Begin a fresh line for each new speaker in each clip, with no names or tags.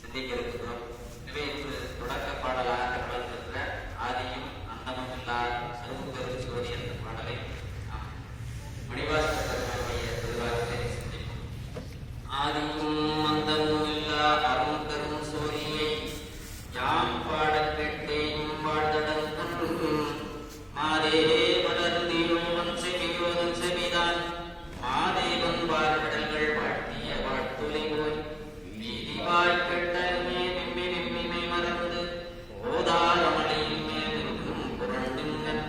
சிந்திக்க இருக்கிறோம். எனவே இன்று தொடக்க பாடலாக வளர்ந்திருக்கிற ஆதியும் அந்தமும் இல்லா சரும்பெரும் சோதி என்ற பாடலை நாம் மணிவாசக பெருமானுடைய திருவாரத்தை சிந்திப்போம். ஆதியும் அந்தமும் இல்லா அரும் பெரும் சோதியை யாம் பாடக் கேட்டேயும் வாழ்தடல் மாதே வளர்ந்தீரும் வன்செவியோதன் செவிதான் மாதேவன் வாழ்விடல்கள் வாழ்த்திய வாழ்த்துளை போய் வீதி வாய்க்கட்டமே விம்மி விம்மிமை மறந்து ஓதால் அமளியின் மேல் நிற்கும் புரண்டுங்கள்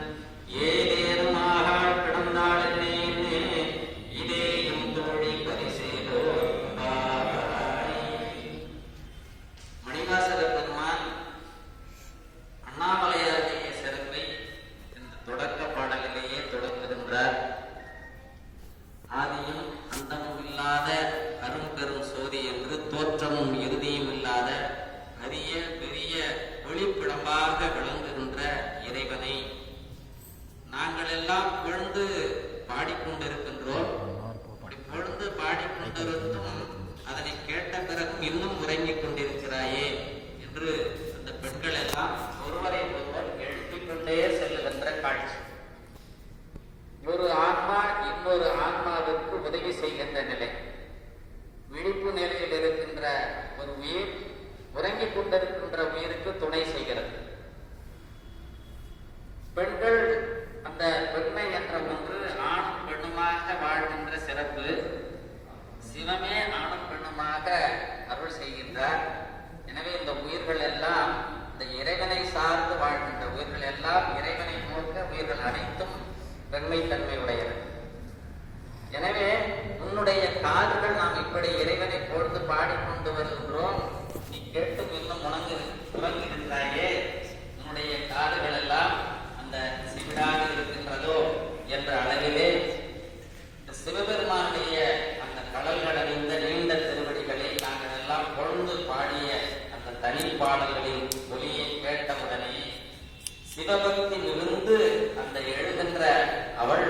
ஏதேனும் ஆகாள் கிடந்தாள் என்னே இதேயும் தோழி பரிசேலோ மணிவாசக பெருமான் அண்ணாமலையாருடைய சிறப்பை இந்த தொடக்க பாடலிலேயே தொடங்குகின்றார். ஆதியும் அந்தமும் இல்லாத அரும் பெரும் சோதி என்று தோற்றமும் இறுதியும் இல்லாத அரிய பெரிய ஒளிப்பிடமாக விளங்குகின்ற இறைவனை நாங்கள் எல்லாம் புகழ்ந்து பாடிக்கொண்டிருக்கின்றோம். அப்படி புகழ்ந்து பாடிக்கொண்டிருந்தும் அதனை கேட்ட பிறகு இன்னும் உறங்கிக் கொண்டிருக்கிறாயே என்று அந்த பெண்கள் எல்லாம் ஒருவரை ஒருவர் எழுப்பிக் கொண்டே செல்லுகின்ற காட்சி. ஒரு ஆன்மா இன்னொரு ஆன்மாவிற்கு உதவி செய்கின்ற நிலை. விழிப்பு நிலையில் இருக்கின்ற ஒரு உயிர் உறங்கிக் கொண்டிருக்கின்ற உயிருக்கு துணை செய்கிறது. பெண்கள் அந்த பெண்மை என்ற ஒன்று ஆணும் பெண்ணுமாக வாழ்கின்ற சிறப்பு. சிவமே ஆணும் பெண்ணுமாக அருள் செய்கின்றார். எனவே இந்த உயிர்கள் எல்லாம் இந்த இறைவனை சார்ந்து வாழ்கின்ற உயிர்கள் எல்லாம் இறைவனை நோக்க உயிர்கள் அனைத்தும் பெண்மை தன்மை உடையது. எனவே உன்னுடைய காதுகள் நாம் இப்படி இறைவனை போர்ந்து பாடிக்கொண்டு வருகின்றோம், நீ கேட்டும் இன்னும் முழங்குகின்றாயே, உன்னுடைய காதுகள் எல்லாம் அந்த சிவிடாக இருக்கின்றதோ என்ற அளவிலே சிவபெருமானுடைய அந்த கடல்கள் அறிந்த நீண்ட திருவடிகளை நாங்கள் எல்லாம் பொழுது பாடிய அந்த தனி பாடல்களின் ஒலியை கேட்டவுடனே சிவபக்தி மிகுந்து அந்த எழுகின்ற அவள்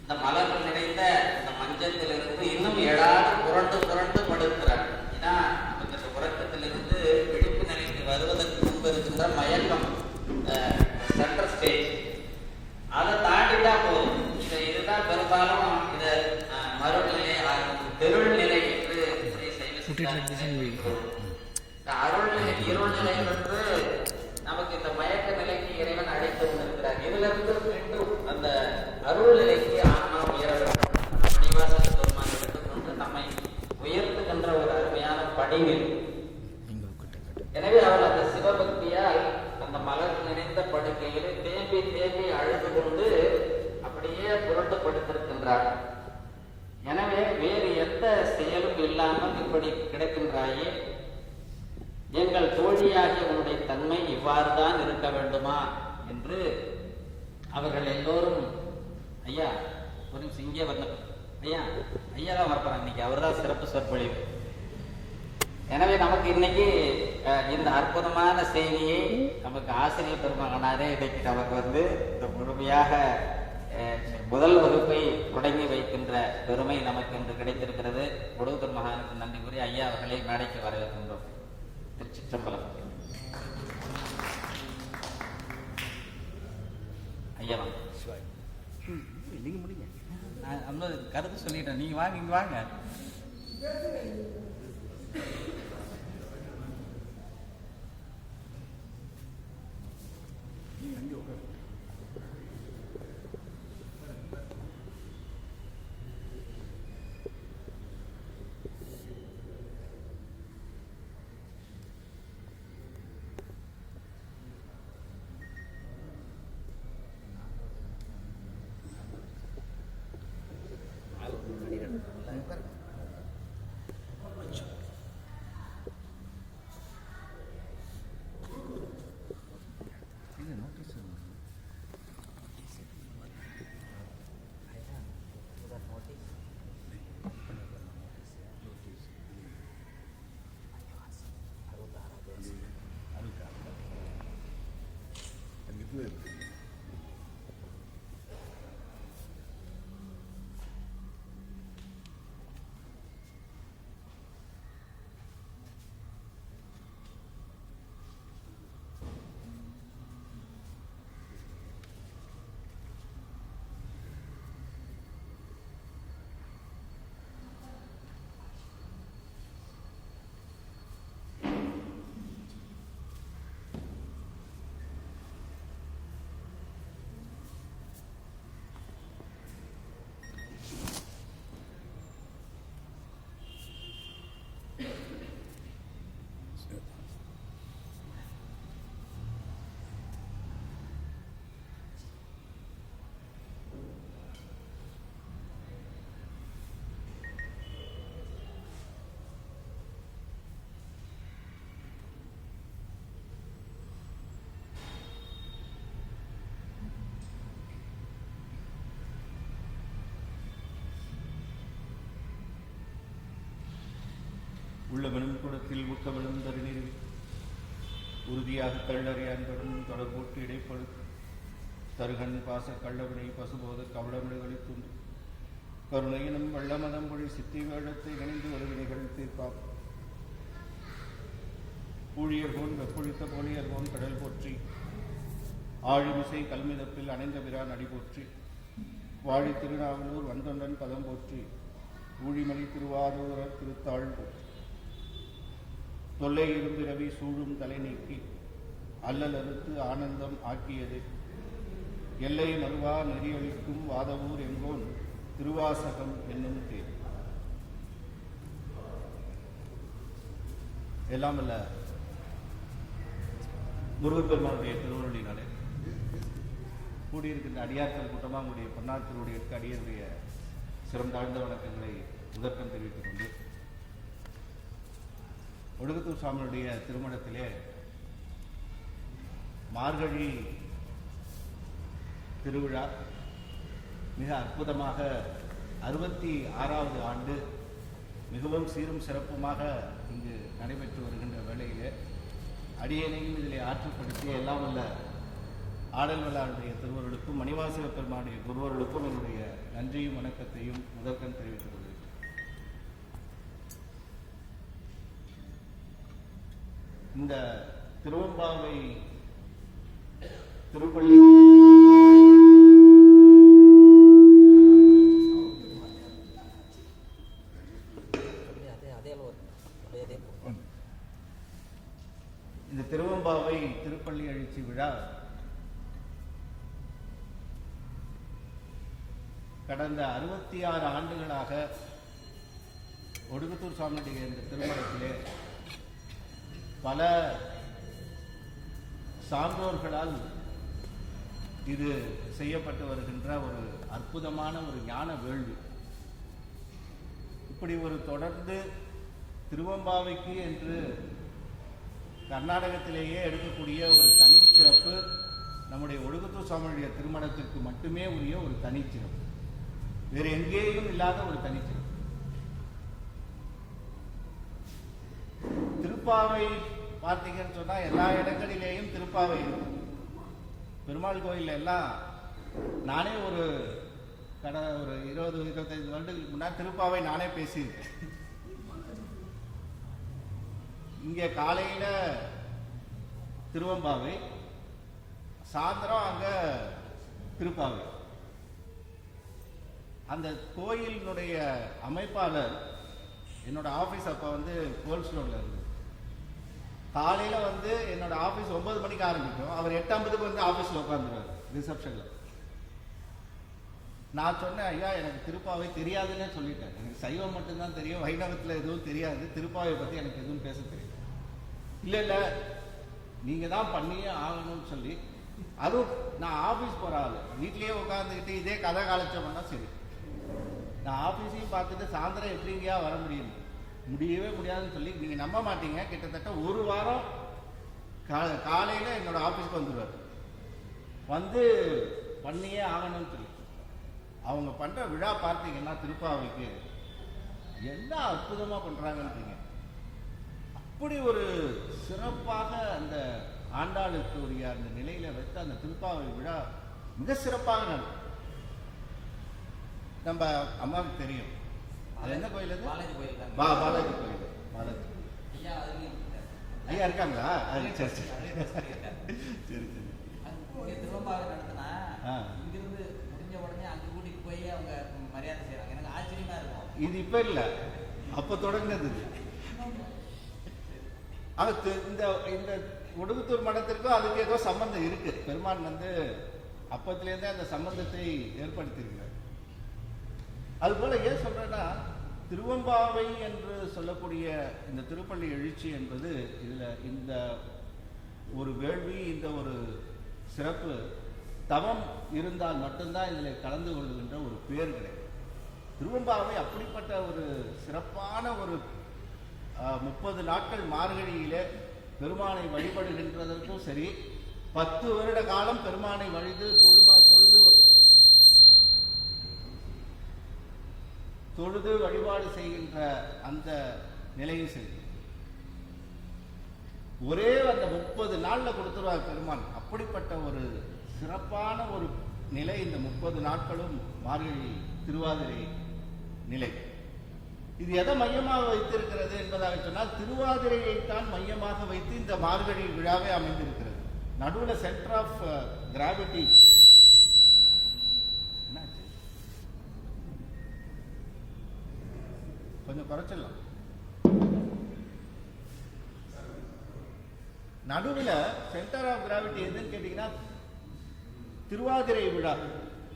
இந்த மலர்கள் நிறைந்த இந்த மஞ்சத்திலிருந்து இன்னும் எழாது புரண்டு புரண்டு படுக்கிறாள். ஏன்னா நமக்கு இந்த உறக்கத்திலிருந்து விழிப்பு நிலைக்கு வருவதற்கு முன்பு இருக்கின்ற மயக்கம் சென்ட்ரல் ஸ்டேஜ், அதை தாண்டிட்டா போதும். இதுதான் பெரும்பாலும் இதை மறுநிலை தெருள்நிலை என்று அருள்நிலை இருள்நிலை என்று நமக்கு இந்த மயக்க நிலைக்கு இறைவன் அழைத்து கொண்டிருக்கிறார். இதிலிருந்து மீண்டும் அந்த அருள் நிலைக்கு ஆன்மா உயர வேண்டும். மணிவாசக பெருமான் எடுத்துக்கொண்டு நம்மை உயர்த்துகின்ற ஒரு அருமையான படிநிலை. எனவே அவள் அந்த சிவபக்தியால் அந்த மலர் நிறைந்த படுக்கையில் தேம்பி தேம்பி அழுது கொண்டு அப்படியே புரண்டு படுத்திருக்கின்றார். எனவே வேறு எந்த செயலும் இல்லாமல் இப்படி கிடக்கின்றாயே, எங்கள் தோழியாகிய உன்னுடைய தன்மை இவ்வாறு தான் இருக்க வேண்டுமா என்று அவர்கள் எல்லோரும், ஐயா ஒரு நிமிஷம் இங்கே வரணும், ஐயா தான் வரப்போறாங்க இன்னைக்கு, அவர் தான் சிறப்பு சொற்பொழிவு. எனவே நமக்கு இன்னைக்கு இந்த அற்புதமான செய்தியை நமக்கு ஆசிரியர் பெருமகனாரே இன்னைக்கு நமக்கு இந்த முழுமையாக முதல் வகுப்பை தொடங்கி வைக்கின்ற பெருமை நமக்கு இன்று கிடைத்திருக்கிறது. முழு பெருமகனுக்கு நன்றி கூறி ஐயா அவர்களை மேடைக்கு வரவேற்கின்றோம். திருச்சிற்றம்பலம். ஐயா வாங்க, நீங்க முடிங்க, நான் கருத்து சொல்லிட்டேன், நீங்க வாங்க, இங்க வாங்க.
உள்ளமெனும் குடத்தில் ஊக்கமெனும் தருநீர் உறுதியாக கள்ளறியான் கடும் தொடர்போட்டு இடைப்படு தருகன் பாச கள்ளவினை பசுபோத கவளமிடுகளில் துண்டு கருணையினும் வள்ளமதம் மொழி சித்தி வேடத்தை இணைந்து வருவினைகள் தீர்ப்பாம் ஊழியர்கோன் வெப்பொழித்த போலியர்கோன் கடல் போற்றி ஆழிமிசை கல்மிதப்பில் அணைந்த பிரான் அடி போற்றி வாழி திருநாவலூர் வந்தொண்டன் பதம் போற்றி ஊழிமணி திருவாரூரர் திருத்தாள் போற்றி தொல்லை இருந்து ரவி சூழும் தலை நீக்கி அல்லல் அறுத்து ஆனந்தம் ஆக்கியது எல்லை மறுவா நெறியளிக்கும் வாதவூர் எங்கோன் திருவாசகம் என்னும் தேர். எல்லாம் அல்ல முருகப் பெருமானுடைய திருவருளினாலே கூடியிருக்கின்ற அடியார்கள் கூட்டமாவுடைய பன்னார் திருவுடையற்கு அடியருடைய சிறந்தாழ்ந்த வணக்கங்களை முதற்கம் தெரிவித்துக் கொண்டு ஒடுகுத்தூர் சாமியுடைய திருமணத்திலே மார்கழி திருவிழா மிக அற்புதமாக 66வது ஆண்டு மிகவும் சீரும் சிறப்புமாக இங்கு நடைபெற்று வருகின்ற வேளையிலே அடியேனையும் இதிலே ஆற்றுப்படுத்திய எல்லாம் அல்ல ஆடல் வல்லாருடைய திருவருளுக்கும் மணிவாசக பெருமானுடைய குருவருளுக்கும் என்னுடைய நன்றியும் வணக்கத்தையும் முதற்கண் தெரிவித்துக் கொள்கிறேன். இந்த திருவம்பாவை திருப்பள்ளி இந்த திருவம்பாவை திருப்பள்ளி எழுச்சி விழா கடந்த 66 ஆண்டுகளாக ஒடுகுத்தூர் சாமியுடைய இந்த திருமணத்திலே பல சான்றோர்களால் இது செய்யப்பட்டு வருகின்ற ஒரு அற்புதமான ஒரு ஞான வேள்வி. இப்படி ஒரு தொடர்ந்து திருவம்பாவைக்கு என்று கர்நாடகத்திலேயே எடுக்கக்கூடிய ஒரு தனிச்சிறப்பு நம்முடைய ஒடுகுத்தூர் சாமியுடைய திருமணத்திற்கு மட்டுமே உரிய ஒரு தனிச்சிறப்பு, வேறு எங்கேயும் இல்லாத ஒரு தனிச்சிறப்பு. திருப்பாவை பார்த்தீங்கன்னு சொன்னா எல்லா இடங்களிலேயும் திருப்பாவை இருக்கும். பெருமாள் கோயில் எல்லாம் நானே ஒரு 20-25 வருடங்களுக்கு முன்னாடி திருப்பாவை நானே பேசியிருக்கேன். இங்கே காலையில திருவம்பாவை, சாயந்தரம் அங்க திருப்பாவை. அந்த கோயிலினுடைய அமைப்பாளர் என்னோட ஆபீஸ் அப்ப கோல்ட் ஸ்டோர்ல இருந்து காலையில என்னோட ஆபீஸ் 9 மணிக்கு ஆரம்பிக்கும். அவர் 8:50 ஆபீஸ்ல உட்காந்துருவார் ரிசப்ஷன்ல. நான் சொன்னேன், ஐயா எனக்கு திருப்பாவை தெரியாதுன்னு சொல்லிட்டேன். எனக்கு சைவம் மட்டும்தான் தெரியும், வைணவத்துல எதுவும் தெரியாது, திருப்பாவை பத்தி எனக்கு எதுவும் பேச தெரியும். இல்ல நீங்க தான் பண்ணியே ஆகணும்னு சொல்லி, அதுவும் நான் ஆபீஸ் போற ஆளு, வீட்லயே உட்காந்துக்கிட்டு இதே கதை காலச்சோம்னா சரி, நான் ஆபீஸையும் பார்த்துட்டு சாயந்தரம் எப்படிங்கயா வர முடியும், முடியவே முடியாதுன்னு சொல்லி நீங்க நம்ப மாட்டீங்க, கிட்டத்தட்ட ஒரு வாரம் காலையில என்னோட ஆபீஸ்க்கு வந்துடுவார். பண்ணியே ஆகணும்னு சொல்லி அவங்க பண்ற விழா பார்த்தீங்கன்னா திருப்பாவைக்கு என்ன அற்புதமா பண்றாங்கன்றீங்க. அப்படி ஒரு சிறப்பாக அந்த ஆண்டாளுக்குரிய அந்த நிலையில வைத்த அந்த திருப்பாவை விழா மிக சிறப்பாக நடக்கும். நம்ம அம்மாவுக்கு தெரியும் அது என்ன கோயில்? அது பாலாஜி கோயில். பாலாஜி கோயில். பாலாஜி ஐயா இருக்காங்களா? சரி சரி சரி சரி.
திருவம்பாவை நடத்தினா இங்கிருந்து முடிஞ்ச உடனே அங்க கூட்டிட்டு போய் அவங்க மரியாதை செய்யறாங்க. எனக்கு ஆச்சரியமா இருக்கும்.
இது இப்ப இல்ல, அப்ப தொடங்கினது. இந்த இந்த ஒடுகுத்தூர் மடத்திற்கும் அதுக்கு ஏதோ சம்பந்தம் இருக்கு. பெருமான் அப்பத்திலேருந்தே அந்த சம்பந்தத்தை ஏற்படுத்தியிருக்கிறார். அதுபோல ஏன் சொல்றேன்னா, திருவம்பாவை என்று சொல்லக்கூடிய இந்த திருப்பள்ளி எழுச்சி என்பது இதுல இந்த ஒரு வேள்வி, இந்த ஒரு சிறப்பு தவம் இருந்தால் மட்டும்தான் இதில் கலந்து கொள்ளுகின்ற ஒரு பேர் கிடைக்கும். திருவம்பாவை அப்படிப்பட்ட ஒரு சிறப்பான ஒரு 30 நாட்கள் மார்கழியிலே பெருமானை வழிபடுகின்றதற்கும் சரி, 10 வருட காலம் பெருமானை தொழுது வழிபாடு செய்கின்ற அந்த நிலையும் சரி, ஒரே அந்த 30 நாள்ல கொடுத்துருவார் பெருமான். அப்படிப்பட்ட ஒரு சிறப்பான ஒரு நிலை இந்த 30 நாட்களும் மார்கழி திருவாதிரை நிலை. இது எதை மையமாக வைத்திருக்கிறது என்பதாக சொன்னால் திருவாதிரையைத்தான் மையமாக வைத்து இந்த மார்கழி விழாவே அமைந்திருக்கிறது. நடுவில் சென்டர் ஆஃப் கிராவிட்டி கொஞ்சம் குறைச்சிடலாம். நடுவில் சென்டர் ஆஃப் கிராவிட்டி எதுன்னு கேட்டீங்கன்னா திருவாதிரை விழா.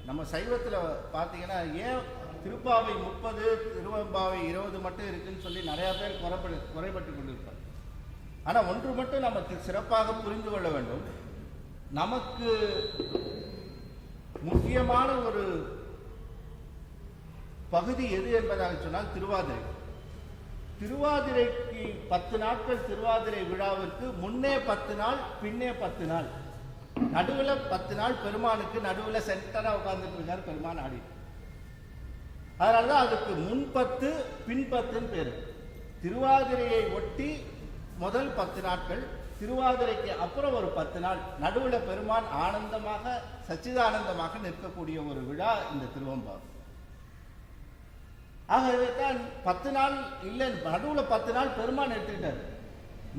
நம்ம சைவத்தில் பார்த்தீங்கன்னா ஏன் திருப்பாவை 30 திருவெம்பாவை 20 மட்டும் இருக்குன்னு சொல்லி நிறைய பேர் குறைபட்டு கொண்டிருப்பார். ஆனால் ஒன்று மட்டும் நம்ம சிறப்பாக புரிந்து கொள்ள வேண்டும். நமக்கு முக்கியமான ஒரு பகுதி எது என்பதாக சொன்னால் திருவாதிரை. திருவாதிரைக்கு 10 நாட்கள் திருவாதிரை விழாவிற்கு முன்னே 10 நாள் பின்னே 10 நாள், நடுவில் 10 நாள் பெருமானுக்கு நடுவில் சென்டரா உட்கார்ந்துட்டு இருக்கார் பெருமான் ஆடி. அதனாலதான் அதுக்கு முன் 10 பின் 10 பேரு. திருவாதிரையை ஒட்டி முதல் 10 நாட்கள், திருவாதிரைக்கு அப்புறம் ஒரு 10 நாள், நடுவில் பெருமான் ஆனந்தமாக சச்சிதானந்தமாக நிற்கக்கூடிய ஒரு விழா இந்த திருவெம்பாவை. ஆகவே தான் 10 நாள் இல்லை, நடுவில் 10 நாள் பெருமான் எடுத்துக்கிட்டார்.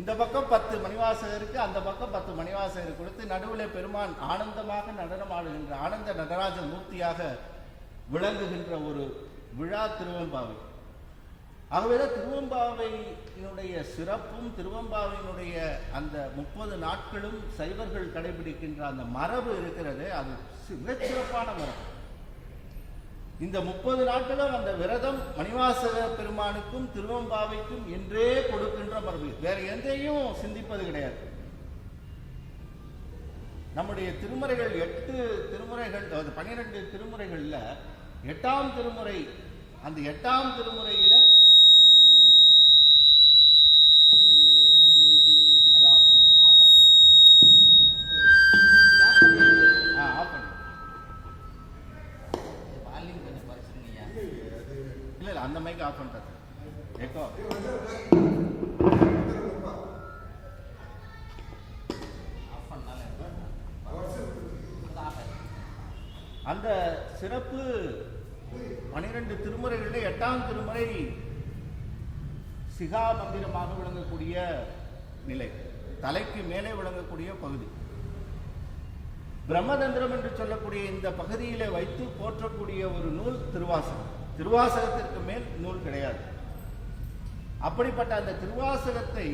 இந்த பக்கம் 10 மணிவாசகருக்கு, அந்த பக்கம் 10 மணிவாசகருக்கு கொடுத்து நடுவில் பெருமான் ஆனந்தமாக நடனம் ஆடுகின்ற ஆனந்த நடராஜ மூர்த்தியாக விளங்குகின்ற ஒரு விழா திருவெம்பாவை. ஆகவேதான் திருவெம்பாவையினுடைய சிறப்பும் திருவெம்பாவையினுடைய அந்த 30 நாட்களும் சைவர்கள் கடைபிடிக்கின்ற அந்த மரபு இருக்கிறது, அது மிகச்சிறப்பான மரபு. இந்த 30 நாட்களும் அந்த விரதம் மணிவாசக பெருமானுக்கும் திருவெம்பாவைக்கும் என்றே கொடுக்கின்ற மரபு, வேற எந்தையும் சிந்திப்பது கிடையாது. நம்முடைய திருமுறைகள் 8 திருமுறைகள், 12 திருமுறைகள்ல 8ஆம் திருமுறை, அந்த 8ஆம் திருமுறையில இல்ல அந்த மைக் ஆஃப் பண்றது ஏக்கோ. அந்த சிறப்பு 12 திருமுறைகளில் 8ஆம் திருமுறை சிகா மந்திரமாக விளங்கக்கூடிய நிலை, தலைக்கு மேலே விளங்கக்கூடிய பகுதி. பிரம்மதந்திரம் என்று சொல்லக்கூடிய இந்த பகுதியிலே வைத்து போற்றக்கூடிய ஒரு நூல் திருவாசகம். திருவாசகத்திற்கு மேல் நூல் கிடையாது. அப்படிப்பட்ட அந்த திருவாசகத்தை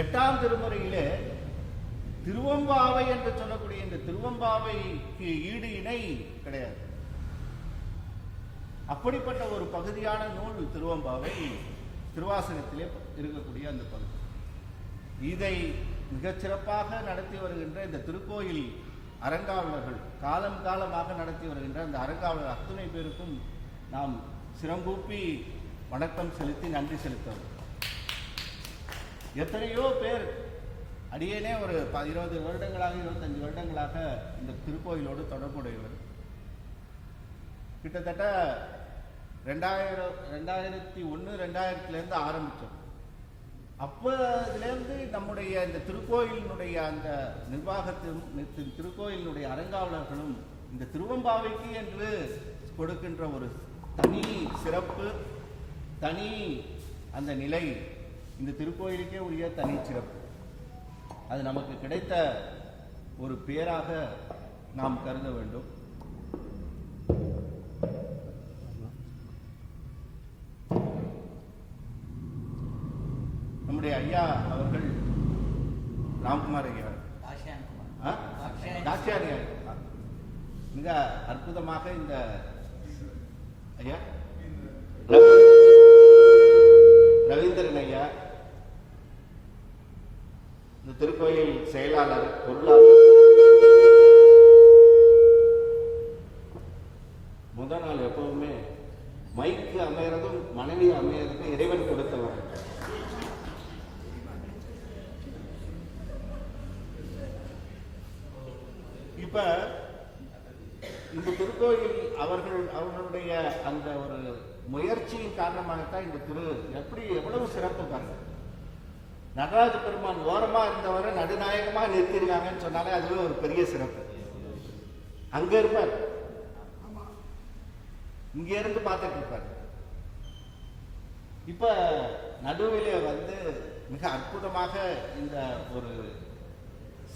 8ஆம் திருமுறையிலே திருவெம்பாவை என்று சொல்லக்கூடிய இந்த திருவெம்பாவைக்கு ஈடு இணை கிடையாது. அப்படிப்பட்ட ஒரு பகுதியான நூல் திருவெம்பாவை, திருவாசகத்திலே இருக்கக்கூடிய அந்த பகுதி. இதை மிகச்சிறப்பாக நடத்தி வருகின்ற இந்த திருக்கோயில் அறங்காவலர்கள், காலம் காலமாக நடத்தி வருகின்ற அந்த அறங்காவலர் அத்துணை பேருக்கும் நாம் சிரங்கூப்பி வணக்கம் செலுத்தி நன்றி செலுத்தவும். எத்தனையோ பேர், அடியேனே ஒரு 20 வருடங்களாக 25 வருடங்களாக இந்த திருக்கோயிலோடு தொடர்புடையவர். கிட்டத்தட்ட 2001 2000 ஆரம்பித்தோம். அப்போதுலேருந்து நம்முடைய இந்த திருக்கோயிலினுடைய அந்த நிர்வாகத்திலும் திருக்கோயிலினுடைய அறங்காவலர்களும் இந்த திருவெம்பாவைக்கு என்று கொடுக்கின்ற ஒரு தனி சிறப்பு, தனி அந்த நிலை, இந்த திருக்கோயிலுக்கே உரிய தனி சிறப்பு. அது நமக்கு கிடைத்த ஒரு பேராக நாம் கருத வேண்டும். நம்முடைய ஐயா அவர்கள் ராம்குமார் ஐயா, தாட்சியார் ஐயா மிக அற்புதமாக இந்த ஐயா ரவீந்திரன் ஐயா, இந்த திருக்கோயில் செயலாளர், பொருளாளர், முதல் நாள் எப்பவுமே மைக்கு அமையறதும் மனைவி அமையறதும் இறைவன் கொடுத்தவர். இப்ப இந்த திருக்கோயில் அவர்களுடைய அந்த ஒரு முயற்சியின் காரணமாகத்தான் இந்த எவ்வளவு சிறப்பு பாருங்க. நடராஜ பெருமான் ஓரமா இருந்தவரை நடுநாயகமா நிறுத்திருக்காங்கன்னு சொன்னாலே அதுவே ஒரு பெரிய சிறப்பு. அங்க இருப்பார், இங்க இருந்து பார்த்துட்டு இருப்பார். இப்ப நடுவிலே வந்து மிக அற்புதமாக இந்த ஒரு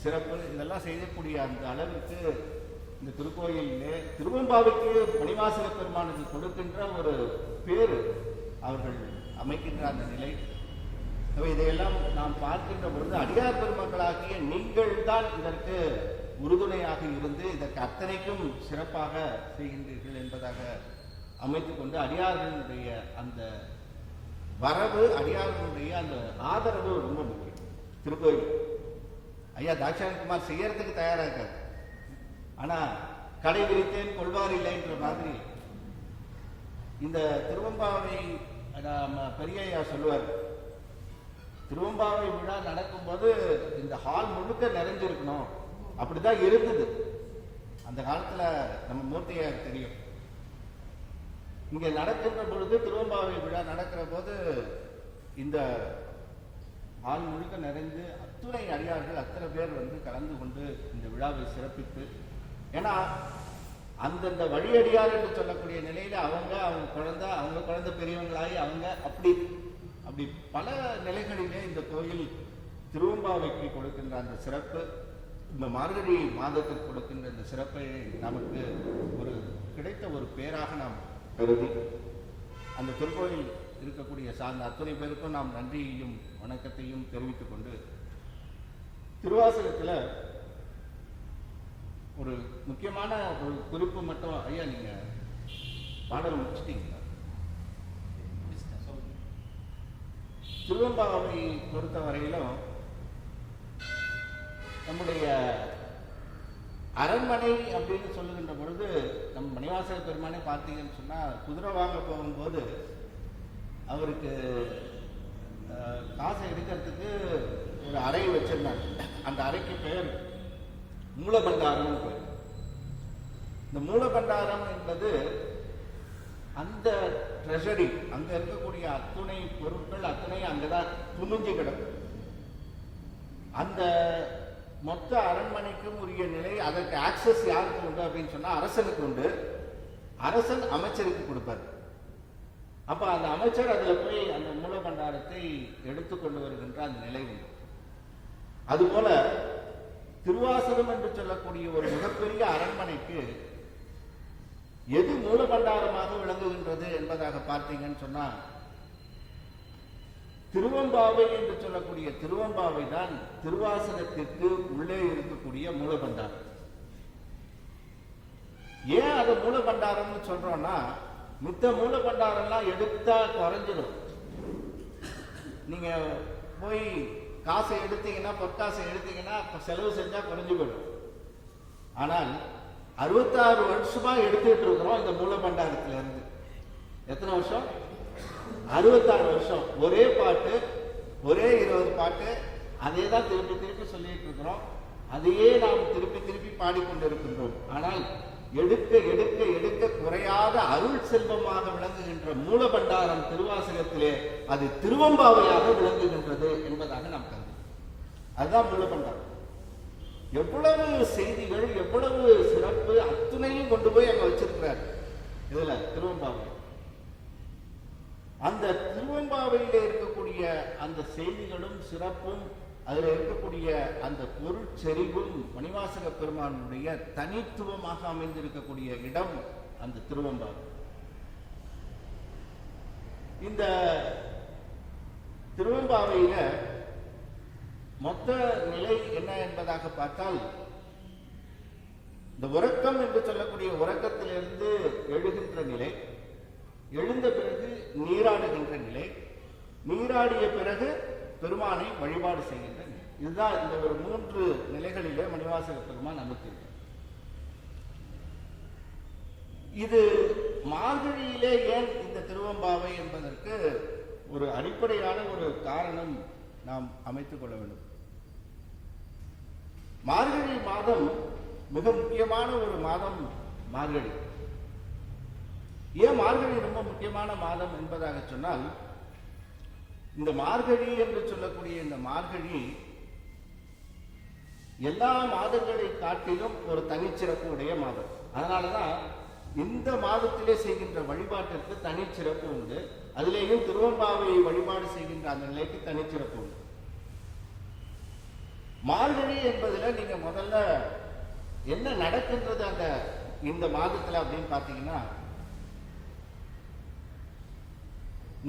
சிறப்பு இதெல்லாம் செய்யக்கூடிய அந்த அளவிற்கு இந்த திருக்கோயிலே திருவெம்பாவைக்கு மணிவாசக பெருமானுக்கு கொடுக்கின்ற ஒரு பேரு அவர்கள் அமைக்கின்ற அந்த நிலை. இதையெல்லாம் நாம் பார்க்கின்ற பொழுது அடியார் பெருமக்களாகிய நீங்கள் தான் இதற்கு உறுதுணையாக இருந்து இதற்கு அத்தனைக்கும் சிறப்பாக செய்கின்றீர்கள் என்பதாக அமைத்துக் கொண்டு அடியார்களுடைய அந்த வரவு, அடியார்களுடைய அந்த ஆதரவு ரொம்ப முக்கியம். திருக்கோயில் ஐயா தாட்சாயணிக்குமார் செய்யறதுக்கு தயாரா இருக்காரு, ஆனா கடை விரித்தேன் கொள்வார் இல்லைன்ற மாதிரி இந்த திருவெம்பாவை பெரிய ஐயா சொல்லுவார், திருவெம்பாவை விழா நடக்கும்போது இந்த ஹால் முழுக்க நிறைஞ்சிருக்கணும். அப்படிதான் இருந்தது அந்த காலத்துல. நம்ம மூர்த்தியா தெரியும், இங்க நடக்கின்ற பொழுது திருவெம்பாவை விழா நடக்கிற போது இந்த ஆள் முழுக்க நிறைந்து அத்துணை அடியார்கள் அத்தனை பேர் வந்து கலந்து கொண்டு இந்த விழாவை சிறப்பித்து, ஏன்னா அந்தந்த வழியடியார் என்று சொல்லக்கூடிய நிலையில அவங்க குழந்தை பெரியவங்களாகி அவங்க அப்படி பல நிலைகளிலே இந்த கோயில் திருவெம்பாவைக்கு கொடுக்கின்ற அந்த சிறப்பு, இந்த மார்கழி மாதத்திற்கு கொடுக்கின்ற இந்த சிறப்பை நமக்கு ஒரு கிடைத்த ஒரு பேராக நாம் கருதி அந்த திருக்கோயில் இருக்கக்கூடிய சார்ந்த அத்தனை பேருக்கும் நாம் நன்றியையும் வணக்கத்தையும் தெரிவித்துக் கொண்டு, திருவாசகத்துல ஒரு முக்கியமான ஒரு குறிப்பு மட்டும் ஐயா நீங்க பாடல் முடிச்சிட்டீங்களா? திருவெம்பாவை பொறுத்த வரையிலும் நம்முடைய அரண்மனை அப்படின்னு சொல்லுகின்ற பொழுது நம்ம மணிவாசக பெருமானே பார்த்தீங்கன்னு சொன்னா குதிரை வாங்க போகும்போது அவருக்கு காசை எடுக்கிறதுக்கு ஒரு அறை வச்சிருந்தாங்க. அந்த அறைக்கு பெயர் மூலபண்டாரம் பேர். இந்த மூலபண்டாரம் என்பது அந்த ட்ரெஷரி, அங்க இருக்கக்கூடிய அத்துணை பொருட்கள் அத்தனை அங்கதான் துணிஞ்சு கிடக்கும். அந்த மொத்த அரண்மனைக்கும் உரிய நிலை, அதற்கு ஆக்சஸ் யாருக்கு உண்டு அப்படின்னு சொன்னா அரசனுக்கு உண்டு. அரசன் அமைச்சருக்கு கொடுப்பார். அப்ப அந்த அமைச்சர் அதுல போய் அந்த மூலபண்டாரத்தை எடுத்துக்கொண்டு வருகின்ற அந்த நிலை உண்டு. அதுபோல திருவாசகம் என்று சொல்லக்கூடிய ஒரு மிகப்பெரிய அரண்மனைக்கு எது மூலபண்டாரமாக விளங்குகின்றது என்பதாக பார்த்தீங்கன்னு சொன்னா திருவெம்பாவை என்று சொல்லக்கூடிய திருவெம்பாவை தான் திருவாசகத்திற்கு உள்ளே இருக்கக்கூடிய மூலபண்டாரம். ஏன் அது மூலபண்டாரம்னு சொல்றோம்னா, மித்த மூலபண்டாரம்லாம் எடுத்தா குறைஞ்சிடும். நீங்க போய் காசை எடுத்தீங்கன்னா, பொற்காசை எடுத்தீங்கன்னா செலவு செஞ்சா குறைஞ்சு போயிடும். ஆனால் 66 வருஷமா எடுத்துட்டு இருக்கிறோம் இந்த மூலபண்டாரத்துல இருந்து. எத்தனை வருஷம்? 66 வருஷம். ஒரே பாட்டு, ஒரே 20 பாட்டு, அதே தான் திருப்பி திருப்பி சொல்லிட்டு இருக்கிறோம். அதையே நாம் திருப்பி திருப்பி பாடிக்கொண்டிருக்கின்றோம். ஆனால் எடுக்க எடுக்க எடுக்க குறையாத அருள் செல்வமாக விளங்குகின்ற மூலபண்டாரம் திருவாசகத்திலே அது திருவெம்பாவையாக விளங்குகின்றது என்பதாக நாம் கருது. அதுதான் மூலபண்டாரம். எவ்வளவு செய்திகள், எவ்வளவு சிறப்பு அத்துணையும் கொண்டு போய் அங்க வச்சிருக்கிறார் இதுல திருவெம்பாவை. அந்த திருவெம்பாவையில இருக்கக்கூடிய அந்த செய்திகளும் சிறப்பும், அதில் இருக்கக்கூடிய அந்த பொருட்செறிவும் மணிவாசக பெருமானுடைய தனித்துவமாக அமைந்திருக்கக்கூடிய இடம் அந்த திருவெம்பாவை. இந்த திருவெம்பாவையில மொத்த நிலை என்ன என்பதாக பார்த்தால், இந்த உறக்கம் என்று சொல்லக்கூடிய உறக்கத்திலிருந்து எழுகின்ற நிலை, எழுந்த பிறகு நீராடுகின்ற நிலை, நீராடிய பிறகு பெருமானை வழிபாடு செய்கின்ற நிலை. இதுதான் இந்த ஒரு 3 நிலைகளிலே மணிவாசக பெருமான் அமைத்திருக்கிறார். இது மார்கழியிலே ஏன் இந்த திருவெம்பாவை என்பதற்கு ஒரு அடிப்படையான ஒரு காரணம் நாம் அமைத்துக் கொள்ள வேண்டும். மார்கழி மாதம் மிக முக்கியமான ஒரு மாதம் மார்கழி. ஏன் மார்கழி ரொம்ப முக்கியமான மாதம் என்பதாக சொன்னால், இந்த மார்கழி என்று சொல்லக்கூடிய இந்த மார்கழி எல்லா மாதங்களை காட்டிலும் ஒரு தனிச்சிறப்பு உடைய மாதம். அதனாலதான் இந்த மாதத்திலே செய்கின்ற வழிபாட்டிற்கு தனிச்சிறப்பு உண்டு. அதிலேயும் திருவம்பாவை வழிபாடு செய்கின்ற அந்த நிலைக்கு தனிச்சிறப்பு உண்டு. மார்கழி என்பதுல நீங்க முதல்ல என்ன நடக்கின்றது அந்த இந்த மாதத்துல அப்படின்னு பாத்தீங்கன்னா,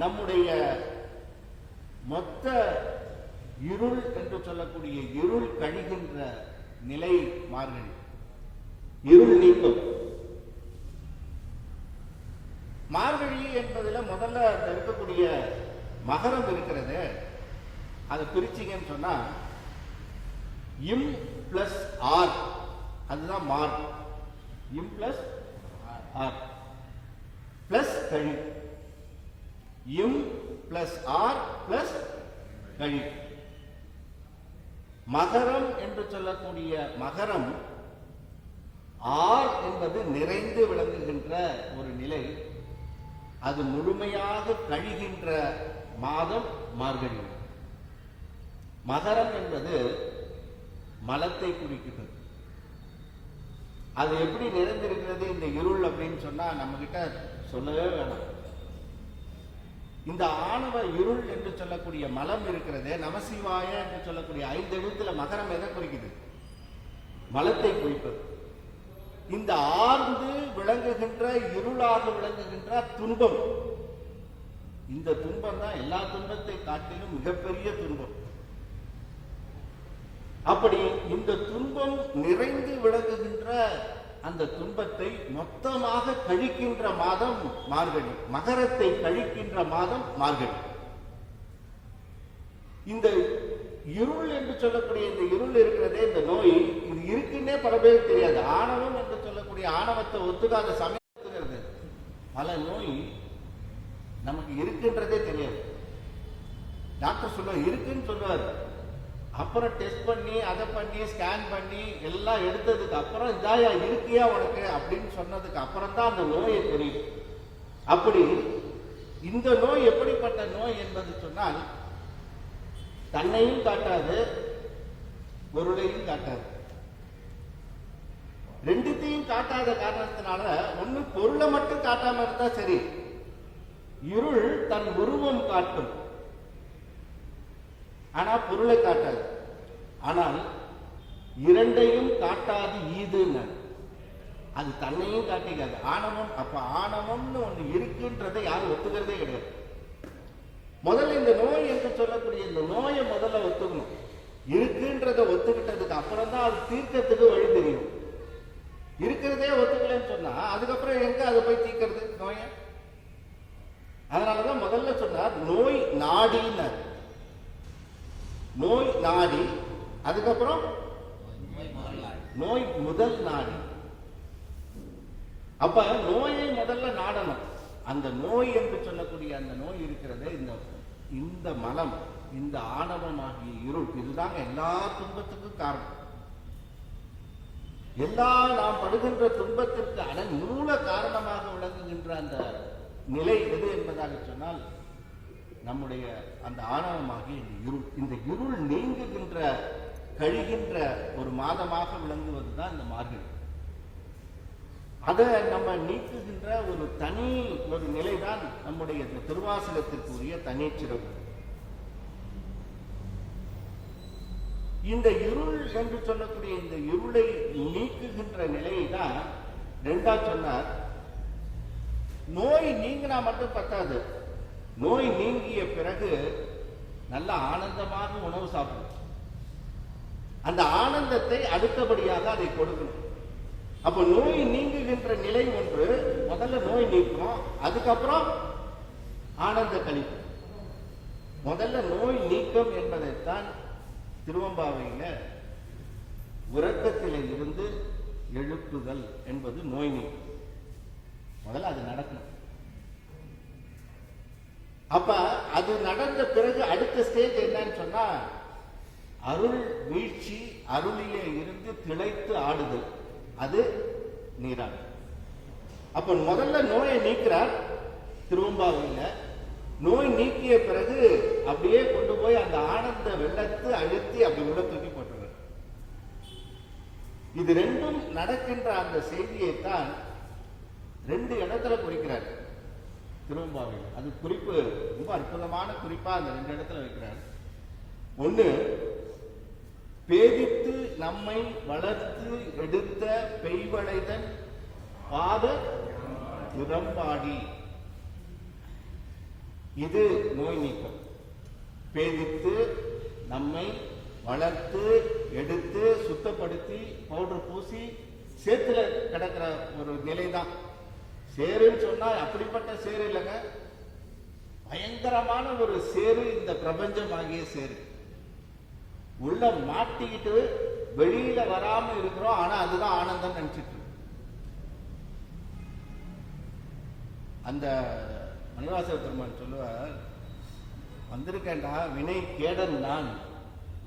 நம்முடைய மொத்த இருள் என்று சொல்லக்கூடிய இருள் கழிகின்ற நிலை மார்கழி. இருள் நீக்கம். மார்கழி என்பதுல முதல்ல இருக்கக்கூடிய மகரம் இருக்கிறது, அதை பிரிச்சிங்கன்னு சொன்னா இம் பிளஸ் ஆர், அதுதான் மார். இம் பிளஸ் ஆர் பிளஸ் கழி. இம் பிளஸ் ஆர் பிளஸ் கழி. மகரம் என்று சொல்லக்கூடிய மகரம் ஆர் என்பது நிறைந்து விளங்குகின்ற ஒரு நிலை. அது முழுமையாக கழிகின்ற மாதம் மார்கழி. மகரம் என்பது மலத்தை குறிக்கிறது. அது எப்படி நிறைந்திருக்கிறது இந்த இருள் அப்படின்னு சொன்னா நம்ம கிட்ட சொல்லவே வேணாம். இந்த ஆணவ இருள் என்று சொல்லக்கூடிய மலம் இருக்கிறது, நமசிவாய என்று சொல்லக்கூடிய 5 எழுத்துல மகரம் எதை குறிக்குது? மலத்தை குறிப்பது. இந்த ஆர்ந்து விளங்குகின்ற இருளாக விளங்குகின்ற துன்பம், இந்த துன்பம் தான் எல்லா துன்பத்தை காட்டிலும் மிகப்பெரிய துன்பம். அப்படி இந்த துன்பம் நிறைந்து விளங்குகின்ற அந்த துன்பத்தை மொத்தமாக கழிக்கின்ற மாதம் மார்கழி. மகரத்தை கழிக்கின்ற மாதம் மார்கழி. இந்த இருள் என்று சொல்லக்கூடிய இந்த இருள் இருக்கிறதே, இந்த நோய், இது இருக்குன்னே பல பேருக்கு தெரியாது. ஆணவம் என்று சொல்லக்கூடிய ஆணவத்தை ஒத்துக்காத சமயத்துகிறது. பல நோய் நமக்கு இருக்கின்றதே தெரியாது. டாக்டர் சொல்லுவார் இருக்குன்னு சொல்லுவார். அப்புறம் டெஸ்ட் பண்ணி அதை பண்ணி ஸ்கேன் பண்ணி எல்லாம் எடுத்ததுக்கு அப்புறம் இதாயா இருக்கியா உனக்கு அப்படின்னு சொன்னதுக்கு அப்புறம் தான் அந்த நோயை தெரியும். அப்படி இந்த நோய் எப்படிப்பட்ட நோய் என்பது சொன்னால், தன்னையும் காட்டாது, பொருளையும் காட்டாது. ரெண்டுத்தையும் காட்டாத காரணத்தினால ஒண்ணு பொருளை மட்டும் காட்டாம இருந்தா சரி, இருள் தன் உருவம் காட்டும், ஆனா பொருளை காட்டாது. ஆனால் இரண்டையும் காட்டாது ஈதுன்னு, அது தன்னையும் காட்டிக்காது. ஆணவம். அப்ப ஆணவம்னு ஒண்ணு இருக்குன்றதை யாரும் ஒத்துக்கிறதே கிடையாது. முதல்ல இந்த நோய் என்று சொல்லக்கூடிய இந்த நோயை முதல்ல ஒத்துக்கணும். இருக்குன்றதை ஒத்துக்கிட்டதுக்கு அப்புறம் தான் அது தீர்க்கத்துக்கு வழி தெரியும். இருக்கிறதே ஒத்துக்கலன்னு சொன்னா அதுக்கப்புறம் எங்க அதை போய் தீர்க்கிறது நோய? அதனாலதான் முதல்ல சொன்னார் நோய் நாடினார். நோய் நாடி, அதுக்கப்புறம் நோய் முதல் நாடி. அப்ப நோயை முதல்ல நாடணும். அந்த நோய் என்று சொல்லக்கூடிய அந்த நோய் இருக்கிறது, இந்த மலம், இந்த ஆணவமாகிய இருள், இதுதாங்க எல்லா துன்பத்துக்கும் காரணம். எல்லா நாம் படுகின்ற துன்பத்திற்கு மூல காரணமாக விளங்குகின்ற அந்த நிலை எது என்பதாக சொன்னால் நம்முடைய அந்த ஆணவமாகிய இந்த இருள். இந்த இருள் நீங்குகின்ற கழிகின்ற ஒரு மாதமாக விளங்குவதுதான் இந்த மார்கழி. அதை நம்ம நீக்குகின்ற ஒரு தனி ஒரு நிலைதான் நம்முடைய திருவாசகத்திற்குரிய தனி சிறப்பு. இந்த இருள் என்று சொல்லக்கூடிய இந்த இருளை நீக்குகின்ற நிலையை தான் ரெண்டா சொன்னார். நோய் நீங்கினா மட்டும் பத்தாது, நோய் நீங்கிய பிறகு நல்ல ஆனந்தமாக உணவு சாப்பிடும். அந்த ஆனந்தத்தை அடுத்தபடியாக அதை கொடுக்கணும். அப்ப நோய் நீங்குகின்ற நிலை ஒன்று, முதல்ல நோய் நீக்கும், அதுக்கப்புறம் ஆனந்த கழிப்பு. முதல்ல நோய் நீக்கம் என்பதைத்தான் திருவம்பாவையில உறக்கத்திலே இருந்து எழுப்புதல் என்பது நோய் நீக்கம். முதல்ல அது நடக்கணும். அப்ப அது நடந்த பிறகு அடுத்த ஸ்டேஜ் என்னன்னு சொன்னா அருள் வீழ்ச்சி, அருளிலே இருந்து திளைத்து ஆடுதல், அது நீராடு. அப்ப முதல்ல நோயை நீக்கிறார் திருவம்பாவையில. நோய் நீக்கிய பிறகு அப்படியே கொண்டு போய் அந்த ஆனந்த வெள்ளத்தை அழுத்தி அப்படி உள்ள தூக்கி போட்டுறார். இது ரெண்டும் நடக்கின்ற அந்த செய்தியைத்தான் 2 இடத்துல குறிக்கிறார் திருவெம்பாவையில். அது குறிப்பு ரொம்ப அற்புதமான குறிப்பா அந்த 2 இடத்துல வைக்கிறார். ஒண்ணு, பேதித்து நம்மை வளர்த்து எடுத்த பெய்வளைதன் பாத திறம்பாடி. இது நோய் நீக்கம். பேதித்து நம்மை வளர்த்து எடுத்து சுத்தப்படுத்தி பவுடர் பூசி சேத்துல கிடக்கிற ஒரு நிலைதான். சேருன்னு சொன்னா அப்படிப்பட்ட சேரு இல்லைங்க, பயங்கரமான ஒரு சேரு இந்த பிரபஞ்சம் ஆகிய சேரு. உள்ள மாட்டிக்கிட்டு வெளியில வராம இருக்கிறோம், ஆனா அதுதான் ஆனந்தம் நினைச்சிட்டு. அந்த மணிவாசக பெருமான் சொல்லுவார், வந்திருக்கேன்டா வினை கேடன் தான்,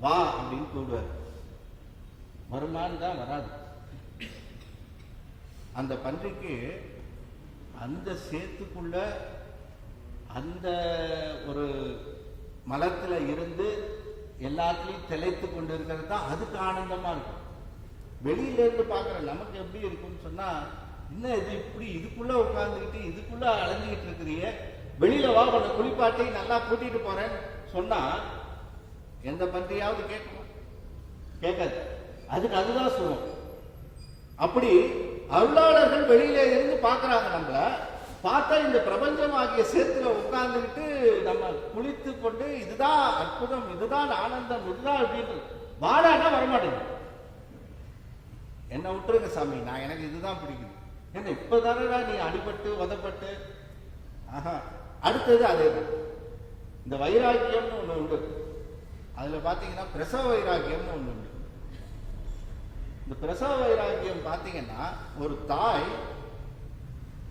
வா அப்படின்னு கூடுவார். வருமான் தான் வராது. அந்த பன்றிக்கு அந்த சேத்துக்குள்ள அந்த ஒரு மலத்துல இருந்து எல்லாத்துலயும் திளைத்து கொண்டு இருக்கிறது தான் அதுக்கு ஆனந்தமா இருக்கும். வெளியில இருந்து பாக்குற நமக்கு எப்படி இருக்கும்னு சொன்னா, இன்னும் இது இப்படி இதுக்குள்ள உட்கார்ந்துக்கிட்டு இதுக்குள்ள அலைஞ்சிக்கிட்டு இருக்கிறீங்க, வெளியில வா உன்னை குளிப்பாட்டி நல்லா கூட்டிட்டு போறேன்னு சொன்னா எந்த பன்றியாவது கேட்குமா? கேட்காது. அதுக்கு அதுதான் சொல்லும். அப்படி அருளாளர்கள் வெளியில இருந்து பாக்குறாங்க, நம்மள பார்த்தா இந்த பிரபஞ்சம் ஆகிய சேத்துல உட்கார்ந்துக்கிட்டு நம்ம குளித்து கொண்டு இதுதான் அற்புதம், இதுதான் ஆனந்தம், இதுதான் அப்படின்னு வாடானா வரமாட்டேங்குது. என்ன விட்டுருங்க சாமி, நான் எனக்கு இதுதான் பிடிக்குது. ஏன்னா இப்பதானடா நீ அடிபட்டு உதப்பட்டு. ஆஹா, அடுத்தது அதேதான். இந்த வைராக்கியம்னு ஒண்ணு உண்டு. அதுல பாத்தீங்கன்னா பிரசவ வைராக்கியம்னு ஒண்ணு உண்டு. இந்த பிரசவ வைராக்கியம் பாத்தீங்கன்னா, ஒரு தாய்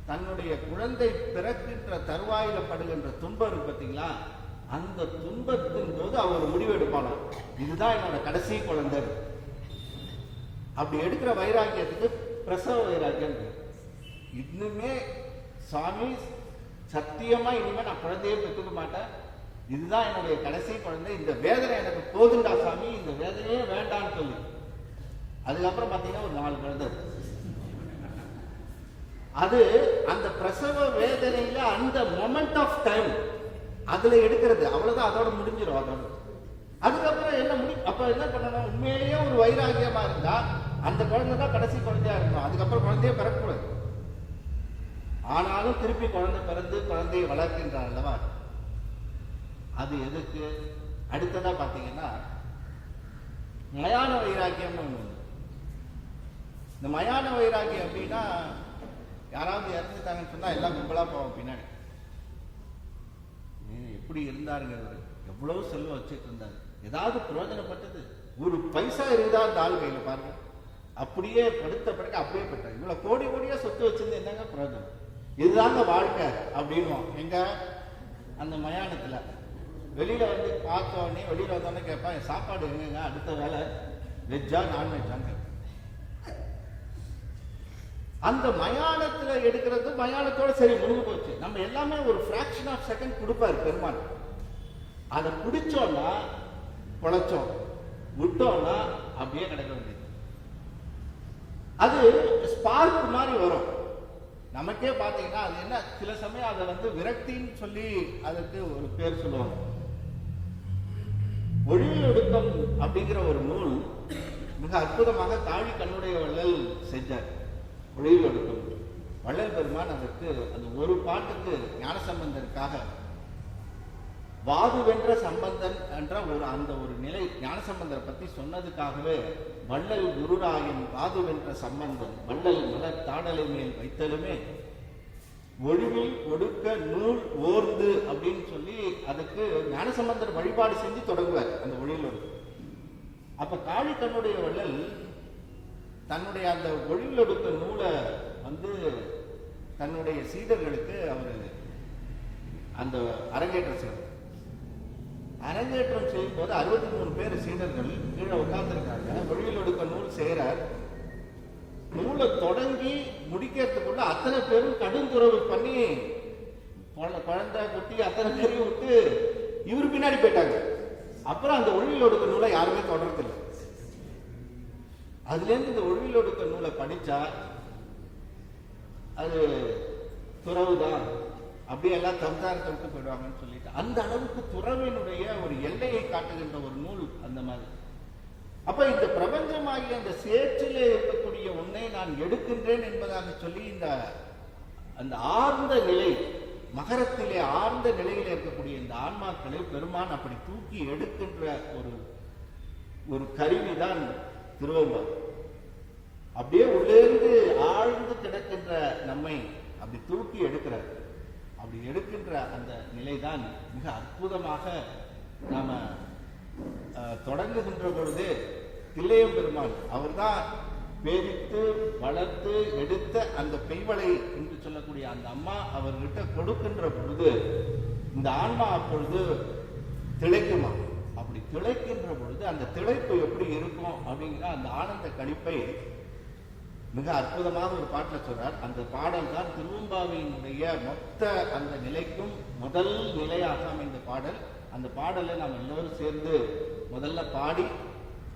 தன்னுடைய குழந்தை பிறக்கின்ற தருவாயில படுகின்ற துன்பம் இருக்கு பார்த்தீங்களா, அந்த துன்பத்தின் போது அவர் முடிவெடுப்பானா, இதுதான் என்னோட கடைசி குழந்தை. அப்படி எடுக்கிற வைராக்கியத்துக்கு பிரசவ வைராக்கியம். இன்னுமே சாமி சத்தியமா இனிமே நான் குழந்தையே பெற்றுக்க மாட்டேன், இதுதான் என்னுடைய கடைசி குழந்தை, இந்த வேதனை எனக்கு போதுண்டா சாமி, இந்த வேதனையே வேண்டான்னு சொல்லி அதுக்கப்புறம் பாத்தீங்கன்னா ஒரு 4 குழந்தை. அது அந்த பிரசவ வேதனையில அந்த மொமெண்ட் ஆஃப் டைம் அதுல எடுக்கிறது, அவ்வளவுதான், அதோட முடிஞ்சிடும். அதோட அதுக்கப்புறம் என்ன அப்ப என்ன பண்ணணும், உண்மையிலேயே ஒரு வைராகியமா இருந்தா அந்த குழந்தை தான் கடைசி குழந்தையா இருக்கணும், அதுக்கப்புறம் குழந்தைய பிறக்கக்கூடாது. ஆனாலும் திருப்பி குழந்தை பிறந்து குழந்தையை வளர்க்கின்றான் அல்லவா, அது எதுக்கு? அடுத்ததா பாத்தீங்கன்னா மயான வைராக்கியம்னு ஒண்ணு. இந்த மயான வைராக்கியம் அப்படின்னா, யாராவது இறந்துட்டாங்கன்னு சொன்னா எல்லாம் கும்பலா போவோம் பின்னாடி. எப்படி இருந்தாருங்க இவரு, எவ்வளவு செல்வம் வச்சுட்டு இருந்தாரு, ஏதாவது பிரயோஜனப்பட்டது, ஒரு பைசா இருந்தா அந்த ஆள் கையில பாருங்க, அப்படியே படுத்த பிறகு அப்படியே பெற்றார். இவ்வளவு கோடி கோடியா சொத்து வச்சிருந்து என்னங்க பிரயோஜனம், இதுதாங்க வாழ்க்கை அப்படின்னுவோம். எங்க அந்த மயானத்துல வெளியில வந்து பார்த்தோன்னே, வெளியில வந்தோடனே கேட்பான், சாப்பாடு எங்கங்க, அடுத்த வேலை வெஜ்ஜா நான்வெஜ்ஜாங்க. அந்த மயானத்துல எடுக்கிறது மயானத்தோட சரி முடிஞ்சு போச்சு. நம்ம எல்லாமே ஒரு ஃபிராக்ஷன் ஆஃப் செகண்ட் கொடுப்பாரு பெருமாள். அதை பிடிச்சோம்னா பொழைச்சோம், விட்டோம்னா அப்படியே கிடக்க வேண்டியது. அது ஸ்பார்க் மாதிரி வரும் நமக்கே. பாத்தீங்கன்னா அது என்ன, சில சமயம் அதை வந்து விரக்தின்னு சொல்லி அதுக்கு ஒரு பேர் சொல்லுவாங்க. ஒழியில் ஒடுக்கம் அப்படிங்கிற ஒரு நூல் மிக அற்புதமாக தாழி கண்ணுடைய வள்ளல் செஞ்சார். ஒழியில் ஒடுக்கம் வள்ளல் பெருமான் அதற்கு அந்த ஒரு பாட்டுக்கு ஞானசம்பந்தருக்காக வாது வென்ற சம்பந்தன் என்ற அந்த ஒரு நிலை ஞானசம்பந்தரை பத்தி சொன்னதுக்காகவே, வள்ளல் குருராயன் வாது வென்ற சம்பந்தன் வள்ளல் மலர் தாடலை மேல் வைத்தலுமே ஒழிவில் ஒடுக்க நூல் ஓர்ந்து அப்படின்னு சொல்லி அதுக்கு ஞானசம்பந்தர் வழிபாடு செஞ்சு தொடங்குவார் அந்த ஒழியில் ஒடுக்கம். அப்ப காளி தன்னுடைய வள்ளல் தன்னுடைய அந்த ஒழியில் ஒடுக்க நூலை வந்து தன்னுடைய சீடர்களுக்கு அவர் அந்த அரங்கேற்றம் செய்வார். அரங்கேற்றம் செய்யும் போது 63 பேர் சீடர்கள் கீழே உட்கார்ந்துருக்காங்க. ஒழியில் ஒடுக்க நூல் செய்யறார். நூலை தொடங்கி முடிக்கிறதுக்குள்ள அத்தனை பேரும் கடுந்துறவு பண்ணி குழந்தை குட்டி அத்தனை பேரையும் விட்டு இவர் பின்னாடி போயிட்டாங்க. அப்புறம் அந்த ஒழுவில் ஒடுக்க நூலை யாருமே தொடர்றதில்லை. அதுல இருந்து இந்த ஒழுவில் ஒடுக்க நூலை படிச்சா அது துறவுதான், அப்படியே எல்லாம் சம்சாரத்தை விட்டு போயிடுவாங்கன்னு சொல்லிட்டு அந்த அளவுக்கு துறவினுடைய ஒரு எல்லையை காட்டுகின்ற ஒரு நூல் அந்த மாதிரி. அப்ப இந்த பிரபஞ்சமாகிய அந்த சேற்றிலே இருக்கக்கூடிய உன்னை நான் எடுக்கின்றேன் என்பதாக சொல்லி இந்த அந்த ஆழ்ந்த நிலை, மகரத்திலே ஆழ்ந்த நிலையில் இருக்கக்கூடிய இந்த ஆன்மாக்களை பெருமான் அப்படி தூக்கி எடுக்கின்ற ஒரு கருவிதான் திருவம்பாவை. அப்படியே உள்ளேந்து ஆழ்ந்து கிடக்கின்ற நம்மை அப்படி தூக்கி எடுக்கிறார். அப்படி எடுக்கின்ற அந்த நிலைதான் மிக அற்புதமாக நாம தொடங்குகின்ற பொழுது தில்லையம் பெருமான் அவர்தான் பேரித்து வளர்த்து எடுத்த அந்த பெய்வளை என்று சொல்லக்கூடிய அந்த அம்மா அவர்கிட்ட கொடுக்கின்ற பொழுது இந்த ஆன்மா அப்பொழுது திளைக்குமா. அப்படி திளைக்கின்ற பொழுது அந்த திளைப்பு எப்படி இருக்கும் அப்படிங்கிற அந்த ஆனந்த கழிப்பை மிக அற்புதமாக ஒரு பாட்டில் சொல்றார். அந்த பாடல் தான் திருவம்பாவையினுடைய மொத்த அந்த நிலைக்கும் முதல் நிலையாக அமைந்த பாடல். அந்த பாடலை நாம் எல்லோரும் சேர்ந்து முதல்ல பாடி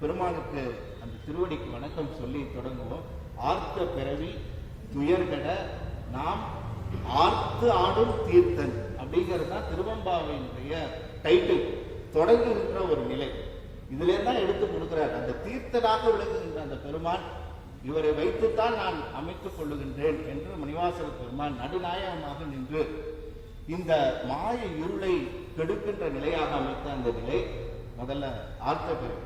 பெருமானுக்கு அந்த திருவடிக்கு வணக்கம் சொல்லி தொடங்குவோம். ஆர்த்த பிறவி துயர்கட நாம் ஆர்த்து ஆடும் தீர்த்தன் அப்படிங்கிறது தான் திருவம்பாவையினுடைய டைட்டில், தொடங்குகின்ற ஒரு நிலை. இதுல தான் எடுத்து கொடுக்கிறார். அந்த தீர்த்தனாக விளங்குகின்ற அந்த பெருமான், இவரை வைத்துத்தான் நான் அமைத்துக் கொள்ளுகின்றேன் என்று மணிவாசக பெருமான் நடுநாயகமாக நின்று இந்த மாய இருளை கெடுக்கின்ற நிலையாக அமைத்த அந்த நிலை முதல்ல ஆர்த்த பிறவி.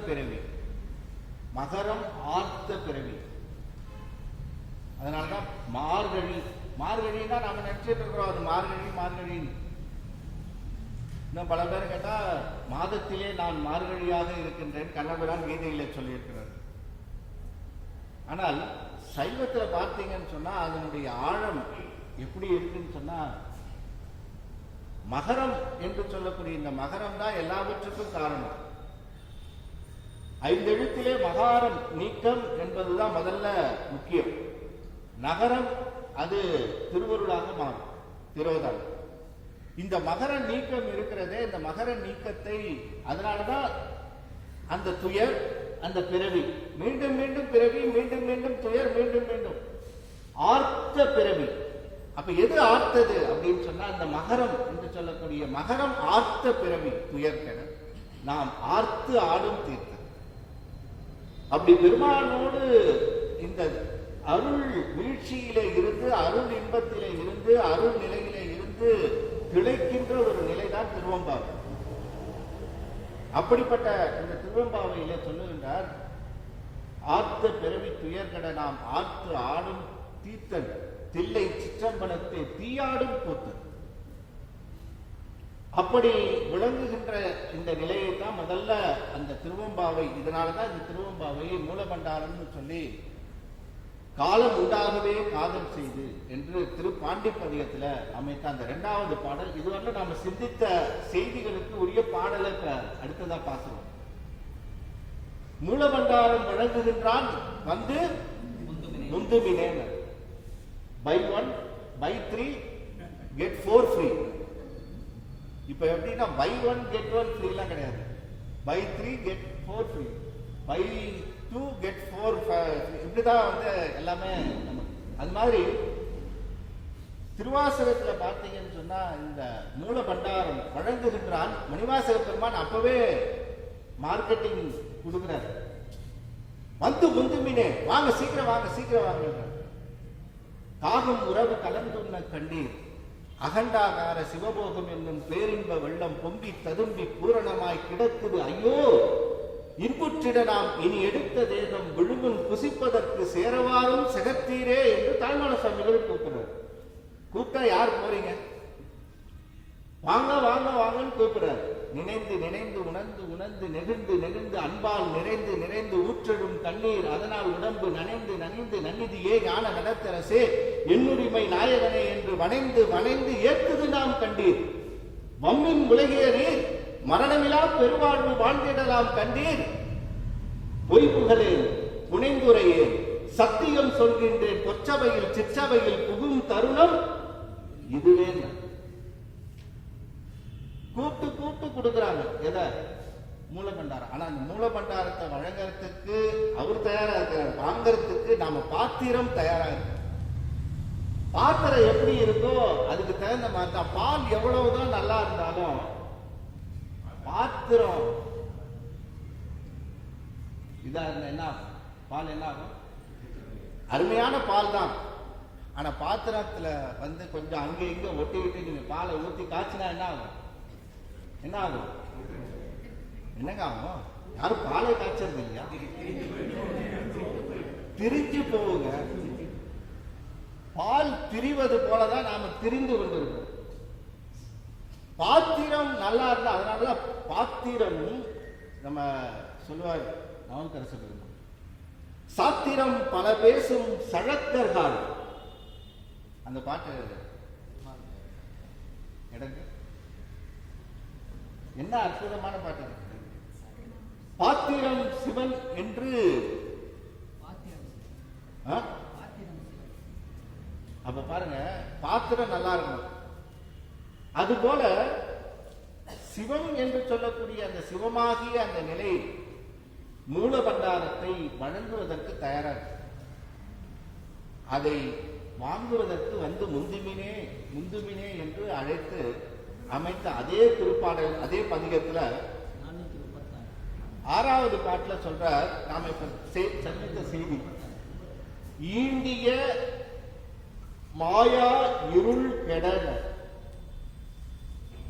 பிறவி மகரம் ஆர்த்த பிறவி. அதனாலதான் மார்கழி, மார்கழின்னா நாம நினைச்சிட்டு இருக்கிறோம் அது மார்கழின்னு. இன்னும் பல பேர் கேட்டா மாதத்திலே நான் மார்கழியாக இருக்கின்றேன் கண்ணபிரான் கீதையில சொல்லியிருக்கிறார். ஆனால் சைவத்துல பார்த்தீங்கன்னு சொன்னா அதனுடைய ஆழம் எப்படி இருக்குன்னு சொன்னா மகரம் என்று சொல்லக்கூடிய இந்த மகரம் தான் எல்லாவற்றுக்கும் காரணம். 5 எழுத்திலே மகாரம் நீக்கம் என்பதுதான் முதல்ல முக்கியம். நகரம் அது திருவருளாக மாறும், திரோதானம். இந்த மகர நீக்கம் இருக்கிறதே, இந்த மகர நீக்கத்தை, அதனாலதான் அந்த துயர், அந்த பிறவி, மீண்டும் மீண்டும் பிறவி, மீண்டும் மீண்டும் துயர், மீண்டும் மீண்டும் ஆர்த்த பிறவி. அப்ப எது ஆர்த்தது அப்படின்னு சொன்னா, அந்த மகரம் என்று சொல்லக்கூடிய மகரம் ஆர்த்த பிறவி, துயர்கென நாம் ஆர்த்து ஆடும் தீர்த்தம். அப்படி பெருமானோடு இந்த அருள் வீழ்ச்சியிலே இருந்து, அருள் இன்பத்திலே இருந்து, அருள் நிலையிலே இருந்து திளைக்கின்ற ஒரு நிலைதான் திருவம்பாவை. அப்படிப்பட்ட இந்த திருவம்பாவையிலே சொல்லுகின்றார், ஆர்த்த பிறவி துயர்கட நாம் ஆர்த்து ஆடும் தீர்த்தன் தில்லை சிற்றம்பலத்தை தீயாடும் கூத்தன். அப்படி விளங்குகின்ற இந்த நிலையை தான் முதல்ல அந்த திருவம்பாவை, இதனாலதான் இந்த திருவம்பாவை மூலபண்டாரம்னு சொல்லி காலம் உண்டாகவே காதல் செய்து என்று திருப்பாண்டிப்பதிகத்துல அமைத்த அந்த 2வது பாடல். இதுவரை நாம சிந்தித்த செய்திகளுக்கு உரிய பாடலை அடுத்ததா பார்க்கிறோம். மூலபண்டாரம் வழங்குகின்றான் வந்து முந்துமினே, பை 1 பை 3 get 4 free. இப்ப எப்படின்னா பை 1 get 1 free எல்லாம் கிடையாது. Buy 3 get 4 free, buy 2 get 4 இப்படிதான் வந்து எல்லாமே. அது மாதிரி திருவாசகத்துல பார்த்தீங்கன்னு சொன்னா, இந்த மூல பண்டாரம் வழங்குகின்றான் மணிவாசக பெருமான் அப்பவே மார்க்கெட்டிங் கொடுக்கிறார். வந்து முந்துமினே, வாங்க சீக்கிரம் வாங்க சீக்கிரம் வாங்க. காகம் உறவு கலந்துண்ண கண்டீர், அகண்டாகார சிவபோகம் என்னும் பேரின்ப வெள்ளம் பொங்கி ததும்பி பூரணமாய் கிடக்குது. ஐயோ, இன்புற்றிட நாம் இனி எடுத்த தேகம் விழுமுன் புசிப்பதற்கு சேரவாரும் செகத்தீரே என்று தாய்மான சுவாமிகள் கூப்பிடுறார். கூப்பிட்டா யார் போறீங்க? வாங்க வாங்க வாங்கன்னு கூப்பிடுறார். நினைந்து நினைந்து உணர்ந்து உணர்ந்து நெகிழ்ந்து நெகிழ்ந்து அன்பால் நிறைந்து நிறைந்து ஊற்றெழும் தண்ணீர், அதனால் உடம்பு நனைந்து நனைந்து நன்னிதியே ஞான நடத்தரசே என்னுரிமை நாயகனே என்று வணைந்து வணைந்து ஏற்குது நாம் கண்டீர். வம்மின் உலகியரீர் மரணமிலா பெருவாழ்வு வாழ்ந்திடலாம் கண்டீர். பொய்ப்புகளேன் புனைந்துரையேன் சத்தியம் சொல்கின்றேன், பொற்சபையில் சிற்றபையில் புகும் தருணம் இதுவே. கூட்டு கூட்டு கொடுக்குறாங்க எதை? மூலபண்டாரம். ஆனா அந்த மூலபண்டாரத்தை வழங்கறதுக்கு அவர் தயாரா இருக்கிறார், வாங்கறதுக்கு நாம பாத்திரம் தயாரா இருக்கு. பாத்திரம் எப்படி இருக்கோ அதுக்கு தகுந்த மாதிரி தான். பால் எவ்வளவுதான் நல்லா இருந்தாலும் பாத்திரம் இதா இருந்தா என்ன ஆகும்? பால் என்ன ஆகும்? அருமையான பால் தான். ஆனா பாத்திரத்துல வந்து கொஞ்சம் அங்க இங்க ஒட்டிக்கிட்டு நீங்க பாலை ஊத்தி காய்ச்சினா என்ன ஆகும்? என்ன ஆகும்? என்னங்க ஆகும்? யாரும் பாலை காய்ச்சறது இல்லையா? திரிஞ்சு போவுங்க. பால் திரிவது போலதான் நாம திரிந்து கொண்டிருக்கோம். பாத்திரம் நல்லா இருந்தா, அதனாலதான் பாத்திரம் நம்ம சொல்லுவார் நாவுக்கரசர் பெருமான், சாத்திரம் பல பேசும் சழக்கர்கள். அந்த பாட்டு எனக்கு என்ன அற்புதமான பாட்டு! பாத்திரம் சிவன் என்று. அப்ப பாருங்க, பாத்திரம் நல்லா இருக்கணும். அதுபோல சிவம் என்று சொல்லக்கூடிய அந்த சிவமாகிய அந்த நிலை மூலபண்டாரத்தை வழங்குவதற்கு தயாராக, அதை வாங்குவதற்கு வந்து முந்துமினே முந்துமினே என்று அழைத்து அமைத்த அதே திருப்பாடல், அதே பதிகத்துல 6வது பாட்டுல சொல்றார். நாம இப்ப சந்தித்த செய்தி, ஈண்டிய மாயா இருள் கெட.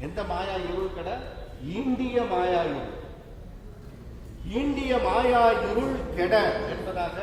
எந்த மாயா இருள் கெட? ஈண்டிய மாயா இருள். ஈண்டிய மாயா இருள் கெட என்பதாக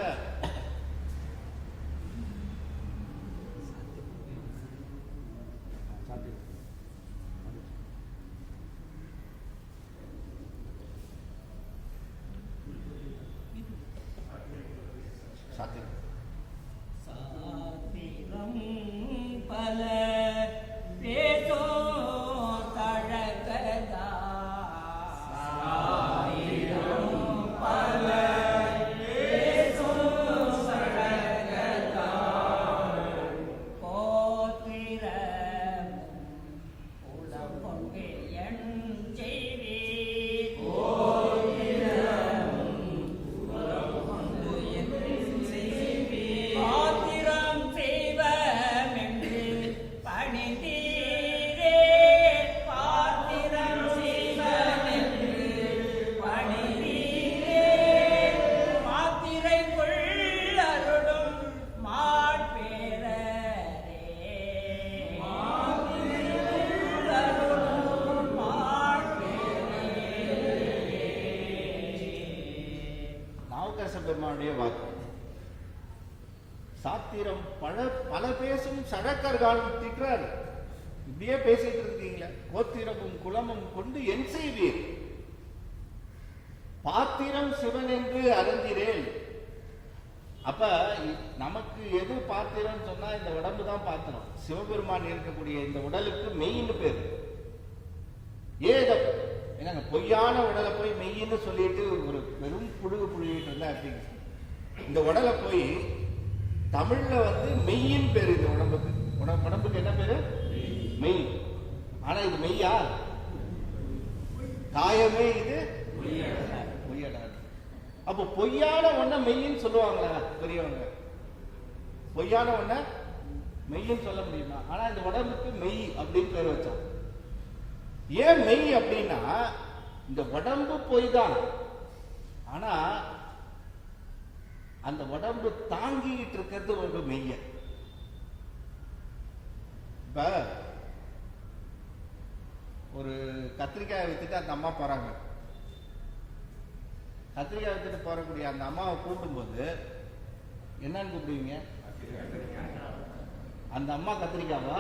சாத்திரம் பல பேசும் சழக்கர்காலம் திட்டுறாரு. இப்படியே பேசிட்டு இருக்கீங்களே, கோத்திரமும் குலமும் கொண்டு என் செய்வீர், பாத்திரம் சிவன் என்று அறிந்திரேன். அப்ப நமக்கு எது பாத்திரம் சொன்னா இந்த உடம்பு தான் பாத்திரம். சிவபெருமான் இருக்கக்கூடிய இந்த உடலுக்கு மெய்ன்னு பேரு. என்னங்க பொய்யான உடலை போய் மெய்ன்னு சொல்லிட்டு ஒரு பெரும் புழுகு புழுகிட்டு இருந்தா அப்படிங்க. இந்த உடலை போய் தமிழ்ல மெய்யின் பேரு. இந்த உடம்புக்கு என்ன பேரு? மெய். ஆனா இது மெய்யா? காயமே இது பொய்யடா. அப்போ பொய்யான ஒன்ன மெய்ன்னு சொல்லுவாங்களா பெரியவங்க? பொய்யான ஒன்ன மெய்ன்னு சொல்ல முடியுமா? ஆனா இந்த உடம்புக்கு மெய் அப்படின்னு பேர் வச்சான். ஏன் மெய் அப்படின்னா, இந்த உடம்பு பொய் தான், ஆனா அந்த உடம்பு தாங்கிட்டு இருக்கிறது ஒரு மெய்ய. இப்ப ஒரு கத்திரிக்காய் வித்துட்டு அந்த அம்மா போறாங்க. கத்திரிக்காய் வித்துட்டு போறக்கூடிய அந்த அம்மாவை கூப்பிடும்போது என்னன்னு கூப்பிடுவீங்க? அந்த அம்மா கத்திரிக்காவா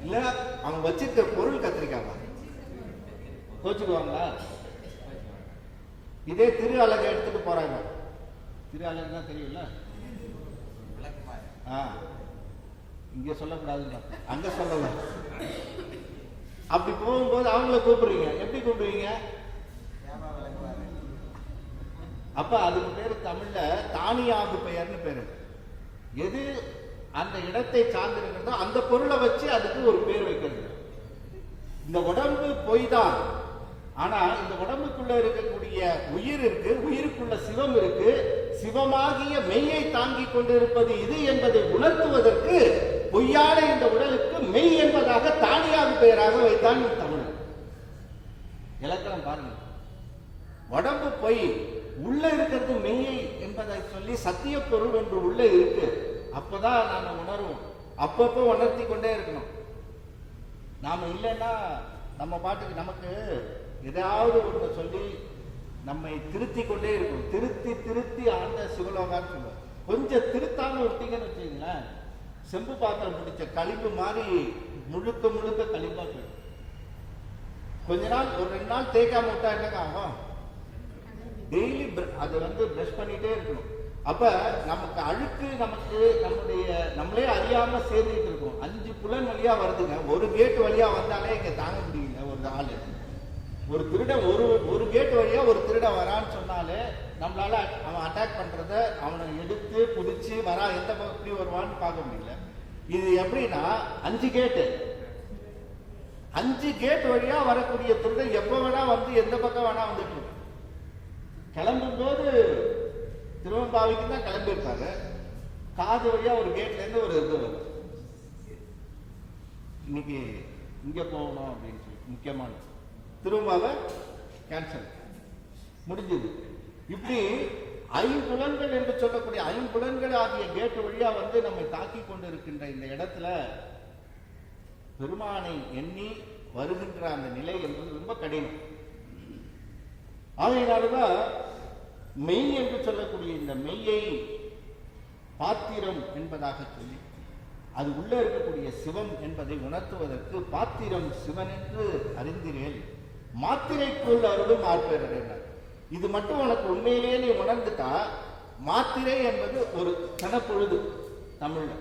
இல்ல அவங்க வச்சிருக்க பொருள் கத்திரிக்காவா? கோச்சுக்குவாங்களா? இதே திரு அழகை எடுத்துட்டு போறாங்க. திரு அழகு தான் தெரியும்ல, இங்க சொல்லக்கூடாதுங்க, அங்க சொல்லலாம். அப்படி போகும்போது அவங்கள கூப்பிடுறீங்க, எப்படி கூப்பிடுவீங்க? அப்ப அதுக்கு பேரு தமிழ்ல தானியாகு பெயர்னு பேரு. எது அந்த இடத்தை சார்ந்திருக்கிறதோ அந்த பொருளை வச்சு அதுக்கு ஒரு பேர் வைக்கிறது. இந்த உடம்பு பொய் தான், ஆனா இந்த உடம்புக்குள்ள இருக்கக்கூடிய உயிர் இருக்கு, உயிருக்குள்ள சிவம் இருக்கு. சிவமாகிய மெய்யை தாங்கி கொண்டிருப்பது இது என்பதை உணர்த்துவதற்கு பொய்யான இந்த உடலுக்கு மெய் என்பதாக தானியாகு பெயராக வைத்தான் தமிழ். இலக்கணம் பாருங்க. உடம்பு பொய், உள்ள இருக்கிறது மெய்யை என்பதை சொல்லி சத்திய பொருள் ஒன்று உள்ள இருக்கு. அப்பதான் நாம உணர்வோம். அப்பப்போ உணர்த்தி கொண்டே இருக்கணும். நாம இல்லைன்னா நம்ம பாட்டுக்கு நமக்கு ஏதாவது ஒன்று சொல்லி நம்மை திருத்தி கொண்டே இருக்கும். திருத்தி திருத்தி ஆண்ட சிவலோகான்னு சொல்லுவோம். கொஞ்சம் திருத்தாம விட்டீங்கன்னு வச்சுக்கீங்களேன், செம்பு பாத்திரம் பிடிச்ச களிம்பு மாதிரி முழுக்க முழுக்க களிம்பா போயிடும். கொஞ்ச நாள் ஒரு 2 நாள் தேய்க்காம விட்டா என்னங்க ஆகும்? டெய்லி அது பிரஷ் பண்ணிட்டே இருக்கணும். அப்ப நமக்கு அழுக்கு நம்மளே அறியாம சேர்ந்துட்டு இருக்கும். 5 புலன் வழியா வருதுங்க. ஒரு கேட் வழியா வந்தாலே இங்க தாங்க முடியல. ஒரு ஆளு, ஒரு திருடன் ஒரு கேட் வழியா ஒரு திருடன் வரான்னு சொன்னாலே நம்மளால அவன் அட்டாக் பண்றத, அவனை எடுத்து புடிச்சு வரா எந்த பக்கம் வருவான்னு பார்க்க முடியல. இது எப்படின்னா 5 கேட்டு, 5 கேட் வழியா வரக்கூடிய திருடன் எப்ப வேணா எந்த பக்கம் வேணா வந்துட்டு இருக்கும். கிளம்பும் போது திருவம்பாவைக்கு தான் கிளம்பியிருப்பாங்க. காது வழியா ஒரு கேட்ல இருந்து ஒரு இது வரும், இன்னைக்கு இங்க போகணும் அப்படின்னு சொல்லி முக்கியமான திருவம்பாவை கேன்சல் முடிஞ்சது. இப்படி 5 புலன்கள் என்று சொல்லக்கூடிய 5 புலன்கள் ஆகிய கேட்டு வழியா நம்மை தாக்கி கொண்டு இருக்கின்ற இந்த இடத்துல பெருமானை எண்ணி வருகின்ற அந்த நிலை என்பது ரொம்ப கடினம். ஆகையினால்தான் மெய் என்று சொல்லக்கூடிய இந்த மெய்யை பாத்திரம் என்பதாக சொல்லி அது உள்ள இருக்கக்கூடிய சிவம் என்பதை உணர்த்துவதற்கு பாத்திரம் சிவன் என்று அறிந்திரேன், மாத்திரைக்குள் அருளும் ஆட்பேரர். இது மட்டும் உனக்கு உண்மையிலேயே நீ உணர்ந்துட்டா, மாத்திரை என்பது ஒரு கனப்பொழுது தமிழ்ல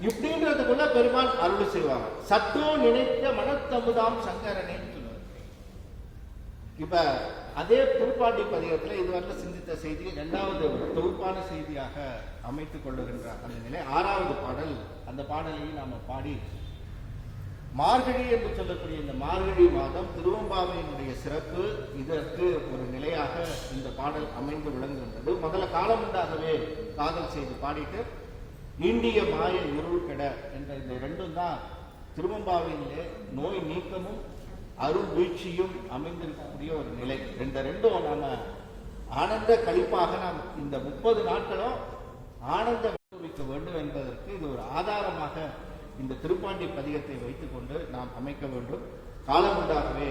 இப்படின்றதுக்குள்ள பெருமாள் அருள் செய்வாங்க. சற்றோ நினைத்த மனத்தமுதாம் சங்கரனேன்னு சொல்லுவாங்க. இப்ப அதே திருப்பாண்டி பதிகத்துல இதுவரை சிந்தித்த செய்தி 2வது தொகுப்பான செய்தியாக அமைத்துக் கொள்ளுகின்ற அந்த நிலை 6வது பாடல். அந்த பாடலையும் நாம பாடி மார்கழி என்று சொல்லக்கூடிய இந்த மார்கழி மாதம் திருவம்பாவையினுடைய சிறப்பு இதற்கு ஒரு நிலையாக இந்த பாடல் அமைந்து விளங்குகின்றது. முதல்ல காலமுண்டாகவே காதல் செய்து பாடிட்டு இந்திய மாய இருள் கெட என்ற இந்த 2ம் தான் திருவம்பாவையிலே நோய் நீக்கமும் அருள் வீழ்ச்சியும் அமைந்திருக்கக்கூடிய ஒரு நிலை. இந்த 2ம் நாம ஆனந்த கழிப்பாக நாம் இந்த 30 நாட்களும் ஆனந்த அனுபவிக்க வேண்டும் என்பதற்கு இது ஒரு ஆதாரமாக இந்த திருப்பாண்டி பதிகத்தை வைத்துக் கொண்டு நாம் அமைக்க வேண்டும். காலமுண்டாகவே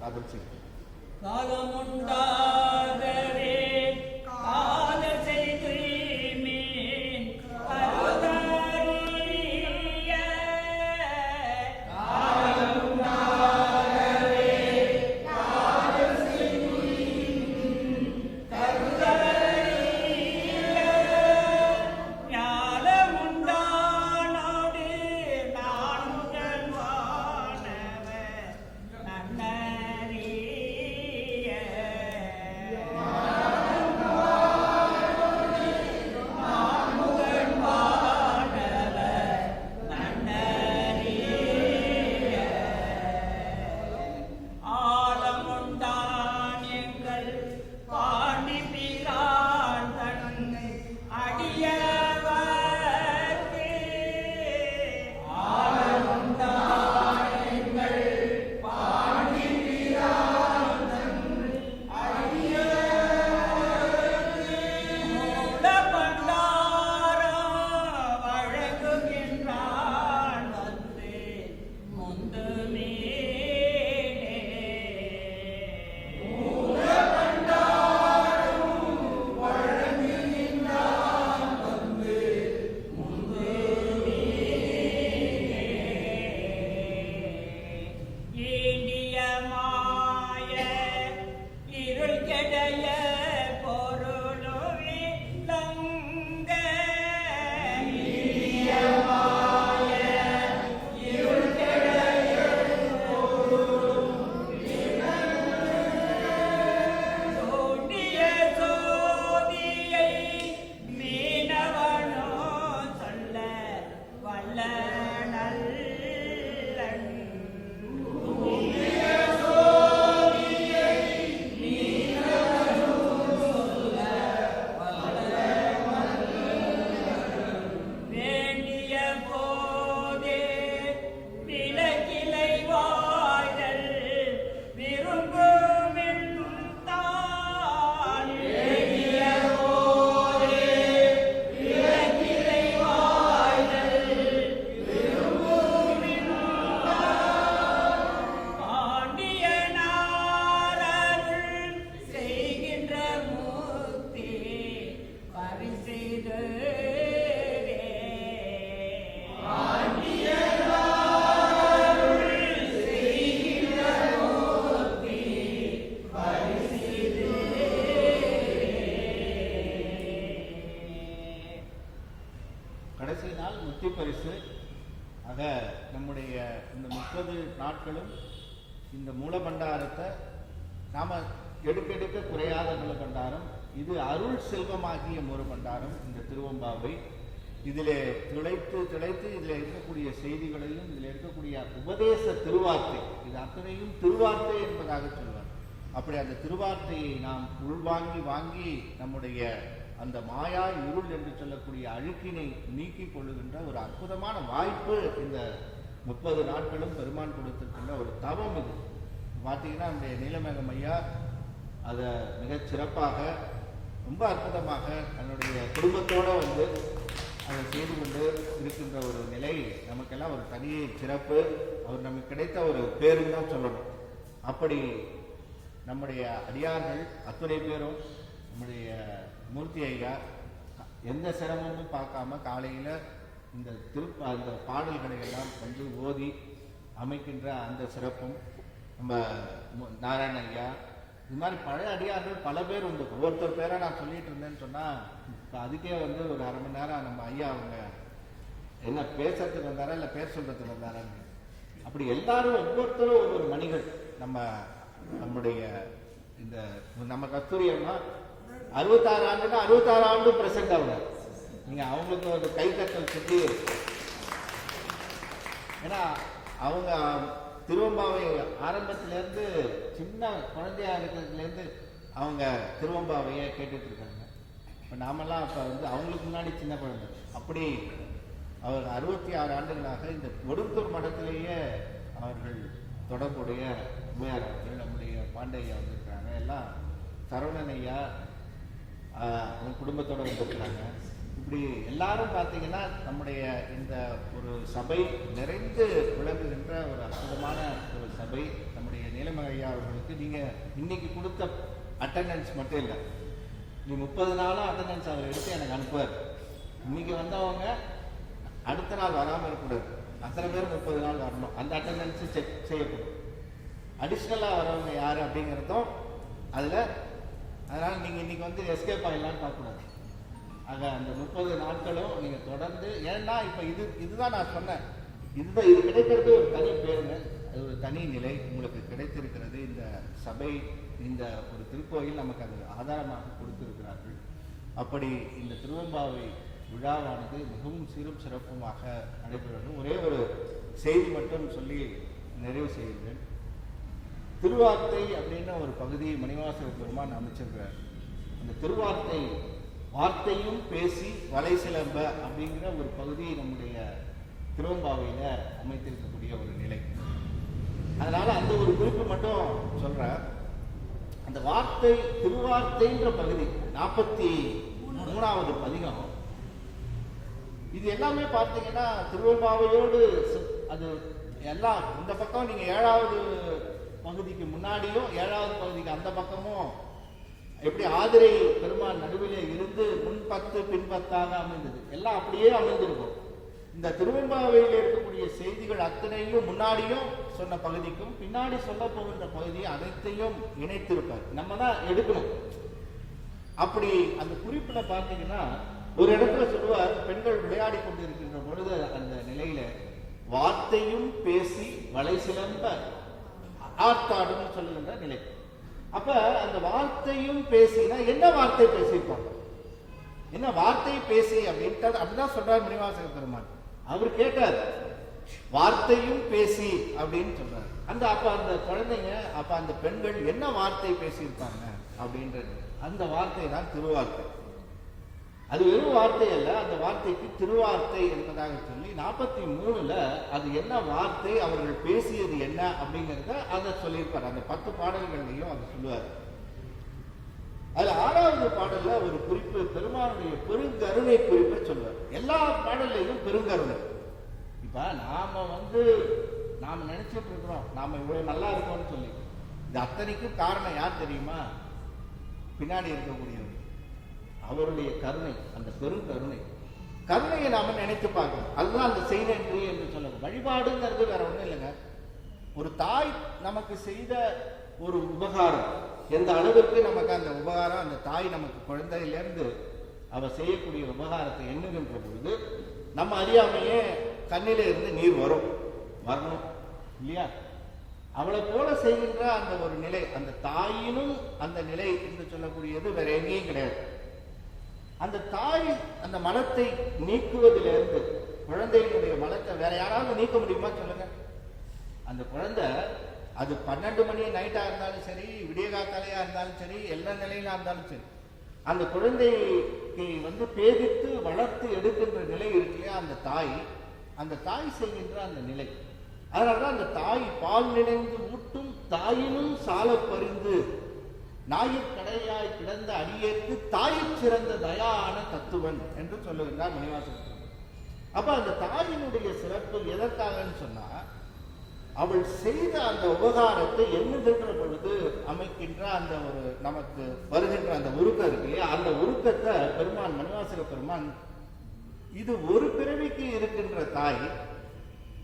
காதல் செய்யும்.
காலமுண்டாகவே காதல் செய்யும்
கடைசி நாள் முத்தி பரிசு. ஆக நம்முடைய இந்த 30 நாட்களும் இந்த மூலபண்டாரத்தை நாம எடுக்க குறையாத மூலபண்டாரம். இது அருள் செல்வமாகிய மூலபண்டாரம். இந்த திருவம்பாவை இதிலே திளைத்து இதில் இருக்கக்கூடிய செய்திகளையும் இதில் இருக்கக்கூடிய உபதேச திருவார்த்தை, இது அத்தனையும் திருவார்த்தை என்பதாக சொல்வார். அப்படி அந்த திருவார்த்தையை நாம் வாங்கி நம்முடைய அந்த மாயா இருள் என்று சொல்லக்கூடிய அழுக்கினை நீக்கிக் கொள்ளுகின்ற ஒரு அற்புதமான வாய்ப்பு இந்த 30 நாட்களும் பெருமான் கொடுத்திருக்கின்ற ஒரு தவம். இது பார்த்தீங்கன்னா நம்முடைய நீலமேகம் ஐயா அதை மிகச் சிறப்பாக ரொம்ப அற்புதமாக தன்னுடைய குடும்பத்தோடு வந்து அதை செய்து கொண்டு இருக்கின்ற ஒரு நிலை நமக்கெல்லாம் ஒரு தனி சிறப்பு. அவர் நமக்கு கிடைத்த ஒரு பேருன்னு தான் சொல்லணும். அப்படி நம்முடைய அடியார்கள் அத்துணை பேரும் நம்முடைய மூர்த்தி ஐயா எந்த சிரமமும் பார்க்காம காலையில் இந்த அந்த பாடல்களை எல்லாம் வந்து ஓதி அமைக்கின்ற அந்த சிறப்பும் நம்ம நாராயண ஐயா இது மாதிரி பழைய அடியார்கள் பல பேர் உண்டு. ஒவ்வொருத்தர் பேரை நான் சொல்லிட்டு இருந்தேன்னு சொன்னால் இப்போ அதுக்கே வந்து ஒரு அரை மணி நேரம் நம்ம ஐயா அவங்க என்ன பேசுறதுக்கு வந்தாரா இல்லை பேர் சொல்றதுக்கு வந்தாரான்னு அப்படி எல்லாரும் ஒவ்வொருத்தரும் ஒவ்வொரு மணிகள். நம்முடைய இந்த நம்ம கஸ்தூரி அம்மா 66 ஆண்டுன்னா 66 ஆண்டு பிரசன்ட் அவங்க. நீங்க அவங்களுக்கு ஒரு கைத்தட்டல் சொல்லி, ஏன்னா அவங்க திருவம்பாவை ஆரம்பத்திலேருந்து சின்ன குழந்தையா இருக்கிறதுலேருந்து அவங்க திருவம்பாவையை கேட்டுட்டு இருக்காங்க. இப்போ நாமெல்லாம் அப்போ வந்து அவங்களுக்கு முன்னாடி சின்ன குழந்தை. அப்படி அவர் 66 ஆண்டுகளாக இந்த ஒடுத்தூர் மடத்திலேயே அவர்கள் தொடர்புடைய உமையார் அவர்கள், நம்முடைய பாண்டையா வந்திருக்கிறாங்க, எல்லாம் சரவணன் ஐயா அவங்க குடும்பத்தோடு வந்திருக்கிறாங்க. இப்படி எல்லாரும் பார்த்தீங்கன்னா நம்முடைய இந்த ஒரு சபை நிறைந்து விளங்குகின்ற ஒரு அற்புதமான ஒரு சபை. நம்முடைய நீலமேகம் ஐயா அவர்களுக்கு நீங்கள் இன்னைக்கு கொடுத்த அட்டண்டன்ஸ் மட்டும் இல்லை, நீ 30 நாளும் அட்டண்டன்ஸ் அவர் எடுத்து எனக்கு அனுப்புவார். இன்னைக்கு வந்தவங்க அடுத்த நாள் வராமல் இருக்கக்கூடாது. அத்தனை பேர் 30 நாள் வரணும். அந்த அட்டண்டன்ஸு செக் செய்யப்படும். அடிஷ்னலாக வரவங்க யார் அப்படிங்கிறதும் அதில். அதனால் நீங்கள் இன்றைக்கி வந்து எஸ்கேப் ஆகிடலான்னு பார்க்கக்கூடாது. ஆக அந்த 30 நாட்களும் நீங்கள் தொடர்ந்து, ஏன்னா இப்போ இதுதான் நான் சொன்னேன், இது கிடைக்கிறது ஒரு தனி பேருங்க, அது ஒரு தனி நிலை உங்களுக்கு கிடைத்திருக்கிறது. இந்த சபை, இந்த ஒரு திருக்கோயில் நமக்கு அது ஆதாரமாக கொடுத்திருக்கிறார்கள். அப்படி இந்த திருவம்பாவை விழாவானது மிகவும் சீரும் சிறப்புமாக நடைபெறுவது. ஒரே ஒரு செய்தி மட்டும் சொல்லி நிறைவு செய்கிறேன். திருவார்த்தை அப்படின்னு ஒரு பகுதி மணிவாசக பெருமான் அமைச்சிருக்கிறார். அந்த திருவார்த்தை, வார்த்தையும் பேசி வலை சிலம்ப அப்படிங்கிற ஒரு பகுதி நம்முடைய திருவம்பாவையில அமைத்திருக்கக்கூடிய ஒரு நிலை. அதனால அந்த ஒரு குறிப்பு மட்டும் சொல்றேன். அந்த வார்த்தை, திருவார்த்தைன்ற பகுதி 43வது பதிகம். இது எல்லாமே பார்த்தீங்கன்னா திருவம்பாவையோடு அது எல்லாம். இந்த பக்கம் நீங்க 7வது பகுதிக்கு முன்னாடியும் 7வது பகுதிக்கு அந்த பக்கமும் எப்படி ஆதிரை பெருமாள் நடுவிலே இருந்து முன் 10 பின் 10ஆக அமைந்தது, எல்லாம் அப்படியே அமைந்திருக்கும். இந்த திருவம்பாவையில் இருக்கக்கூடிய செய்திகள் அத்தனையும் முன்னாடியும் சொன்ன பகுதிக்கும் பின்னாடி சொல்ல போகின்ற பகுதியை அனைத்தையும் இணைத்திருப்பார். நம்ம தான் எடுக்கணும். அப்படி அந்த குறிப்பில் பார்த்தீங்கன்னா ஒரு இடத்துல சொல்லுவார், பெண்கள் விளையாடி கொண்டு இருக்கின்ற பொழுது அந்த நிலையில வார்த்தையும் பேசி வலை சிலம்ப ஆத்தாடும் சொல்லுகின்ற நிலை. அப்ப அந்த வார்த்தையும் பேசினா என்ன வார்த்தை பேசியிருப்பாங்க, என்ன வார்த்தை பேசி அப்படின்ட்டு அப்படிதான் சொல்றாரு மணிவாசக பெருமான். அவர் கேட்டார், வார்த்தையும் பேசி அப்படின்னு சொல்றாரு. அப்ப அந்த குழந்தைங்க, அப்ப அந்த பெண்கள் என்ன வார்த்தை பேசியிருப்பாங்க அப்படின்றது, அந்த வார்த்தை தான் திருவார்த்தை. அது வெறும் வார்த்தை அல்ல, அந்த வார்த்தைக்கு திருவார்த்தை என்பதாக சொல்லி 43ல அது என்ன வார்த்தை, அவர்கள் பேசியது என்ன அப்படிங்கிறத அதை சொல்லியிருப்பார். அந்த 10 பாடல்கள்லையும் அதை சொல்லுவார். அதுல 6வது பாடல்ல ஒரு குறிப்பு, பெருமானுடைய பெருங்கருணை குறிப்பை சொல்லுவார். எல்லா பாடல்லையும் பெருங்கருணை. இப்ப நாம நினைச்சிட்டு இருக்கிறோம் நாம இவ்வளவு நல்லா இருக்கோம்னு சொல்லி, இது அத்தனைக்கும் காரணம் யார் தெரியுமா? பின்னாடி இருக்கக்கூடியவர். அவருடைய கருணை, அந்த பெரும் கருணையை நாம நினைத்து பார்க்கணும். அதுதான் அந்த செய் நன்றி என்று சொல்லணும். வழிபாடுங்கிறது வேற ஒண்ணும் இல்லைங்க. ஒரு தாய் நமக்கு செய்த ஒரு உபகாரம், எந்த அளவிற்கு நமக்கு அந்த உபகாரம், அந்த தாய் நமக்கு குழந்தையிலிருந்து அவ செய்யக்கூடிய உபகாரத்தை எண்ணுகின்ற பொழுது நம்ம அறியாமையே கண்ணில இருந்து நீர் வரணும் இல்லையா? அவளை போல செய்கின்ற அந்த ஒரு நிலை, அந்த தாயினும் அந்த நிலை என்று சொல்லக்கூடியது வேற எங்கேயும் கிடையாது. அந்த தாய் அந்த மலத்தை நீக்குவதிலிருந்து, குழந்தையினுடைய மலத்தை வேற யாராவது நீக்க முடியுமா சொல்லுங்க? அந்த குழந்தை அது 12 மணி நைட்டா இருந்தாலும் சரி, விடிய காத்தாலையா இருந்தாலும் சரி, எல்லா நிலையில இருந்தாலும் சரி, அந்த குழந்தைக்கு பேதித்து வளர்த்து எடுக்கின்ற நிலை இருக்கு இல்லையா? அந்த தாய் செய்கின்ற அந்த நிலை. அதனாலதான் அந்த தாய் பால் நினைந்து ஊட்டும் தாயினும் சால பறிந்து நாயிற்கடையாய் கிடந்த அடியேற்கு தாயிற் சிறந்த தயான தத்துவன் என்று சொல்லுகின்றார் மணிவாசகர். அப்ப அந்த தாயினுடைய சிறப்பு எதற்காகன்னு சொன்னா, அவள் செய்த அந்த உபகாரத்தை எண்ணுகின்ற பொழுது அமைக்கின்ற அந்த ஒரு நமக்கு வருகின்ற அந்த உருக்கம் இருக்கு இல்லையா? அந்த உருக்கத்தை பெருமான், மணிவாசக பெருமான், இது ஒரு பிறவிக்கு இருக்கின்ற தாய்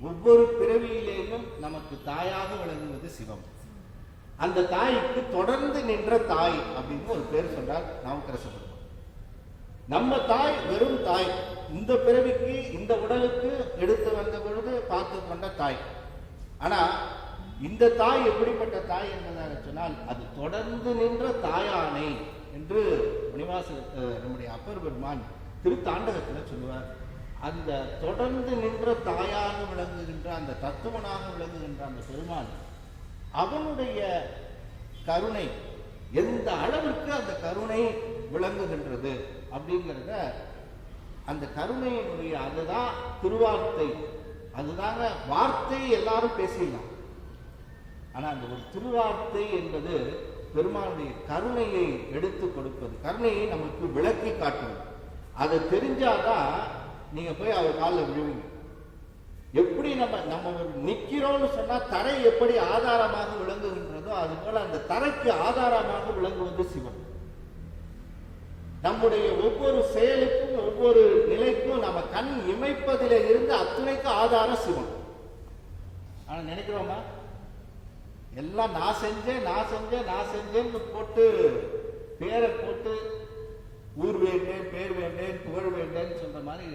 ஒவ்வொரு பிறவியிலேயும் நமக்கு தாயாக விளங்குவது சிவம். அந்த தாய்க்கு தொடர்ந்து நின்ற தாய் அப்படின்னு ஒரு பேர் சொன்னார் நாவுக்கரசர் பெருமான். நம்ம தாய் வெறும் தாய், இந்த பிறவிக்கு இந்த உடலுக்கு எடுத்து வந்த பொழுது பார்த்து கொண்ட தாய். ஆனா இந்த தாய் எப்படிப்பட்ட தாய் என்பதாக சொன்னால், அது தொடர்ந்து நின்ற தாயானை என்று நம்முடைய அப்பர் பெருமான் திருத்தாண்டகத்தில் சொல்லுவார். அந்த தொடர்ந்து நின்ற தாயாக விளங்குகின்ற, அந்த தத்துவனாக விளங்குகின்ற அந்த பெருமான், அவனுடைய கருணை எந்த அளவிற்கு அந்த கருணை விளங்குகின்றது அப்படிங்கிறத, அந்த கருணையினுடைய அதுதான் திருவார்த்தை. அதுதாங்க வார்த்தை, எல்லாரும் பேசிடலாம். ஆனா அந்த ஒரு திருவார்த்தை என்பது பெருமானுடைய கருணையை எடுத்து கொடுப்பது, கருணையை நமக்கு விளக்கி காட்டுவது. அதை தெரிஞ்சாதான் நீங்க போய் அவர் காலில் விழுவீங்க. எப்படி நம்ம நிக்கிறோம்னு சொன்னா தரை எப்படி ஆதாரமாக விளங்குகின்றதோ அது போல அந்த தரைக்கு ஆதாரமாக விளங்குவது சிவம். நம்முடைய ஒவ்வொரு செயலுக்கும் ஒவ்வொரு நிலைக்கும் நம்ம கண் இமைப்பதில இருந்து அத்துணைக்கு ஆதாரம் சிவம். ஆனா நினைக்கிறோமா? எல்லாம் நான் செஞ்சேன்னு போட்டு பேரை போட்டு ஊர் வேண்டேன், பேர் வேண்டேன், புகழ் வேண்டேன்னு சொல்ற மாதிரி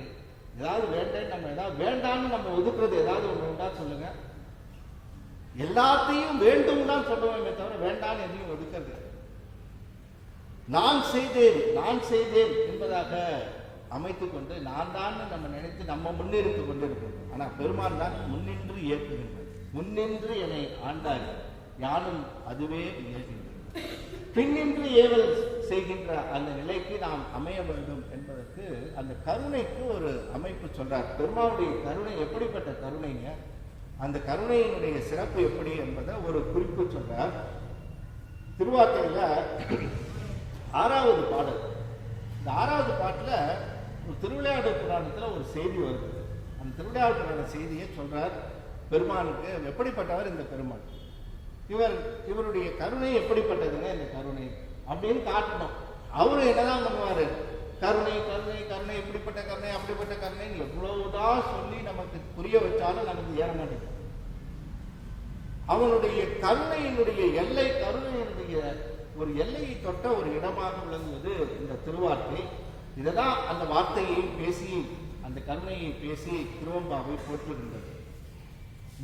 ஏதாவது வேண்டேன், நம்ம ஏதாவது வேண்டான்னு நம்ம ஒதுக்குறது ஏதாவது ஒன்று உண்டா சொல்லுங்க? எல்லாத்தையும் வேண்டும் தான் சொல்லுவோமே தவிர வேண்டான்னு எதையும் ஒதுக்கிறது. நான் செய்தேன் என்பதாக அமைத்துக் கொண்டு நான் தான் நம்ம நினைத்து நம்ம முன்னிறுத்து கொண்டிருக்கிறோம். ஆனா பெருமான் தான் முன்னின்று ஏற்றுகின்றார். முன்னின்று என்னை ஆண்டார், யானும் அதுவே ஏற்கின்றேன். பின்னின்று ஏவல் செய்கின்ற அந்த நிலைக்கு நாம் அமைய வேண்டும் என்பதற்கு அந்த கருணைக்கு ஒரு அமைப்பு சொல்றார். பெருமானுடைய கருணை எப்படிப்பட்ட கருணைங்க, அந்த கருணையினுடைய சிறப்பு எப்படி என்பதை ஒரு குறிப்பு சொல்றார். திருவார்த்தையில 6வது பாடல். இந்த 6வது பாட்டுல ஒரு திருவிளையாடல் புராணத்துல ஒரு செய்தி வருது. அந்த திருவிளையாடல் புராண செய்தியை சொல்றார். பெருமானுக்கு எப்படிப்பட்டவர் இந்த பெருமான், இவருடைய கருணை எப்படிப்பட்டதுங்க இந்த கருணை அப்படின்னு காட்டணும். அவரு என்னதான் பண்ணுவாரு? கருணை கருணை கருணை, இப்படிப்பட்ட கருணை அப்படிப்பட்ட கருணை எவ்வளவுதான் சொல்லி நமக்கு புரிய வச்சாலும் நமக்கு ஏற மாட்டேங்குது. அவனுடைய கருணையினுடைய எல்லை, கருணையினுடைய ஒரு எல்லையை தொட்ட ஒரு இடமாக விளங்குவது இந்த திருவார்த்தை. இதுதான் அந்த வார்த்தையையும் பேசி, அந்த கருணையை பேசி திருவம்பாவை போற்றுகின்றது.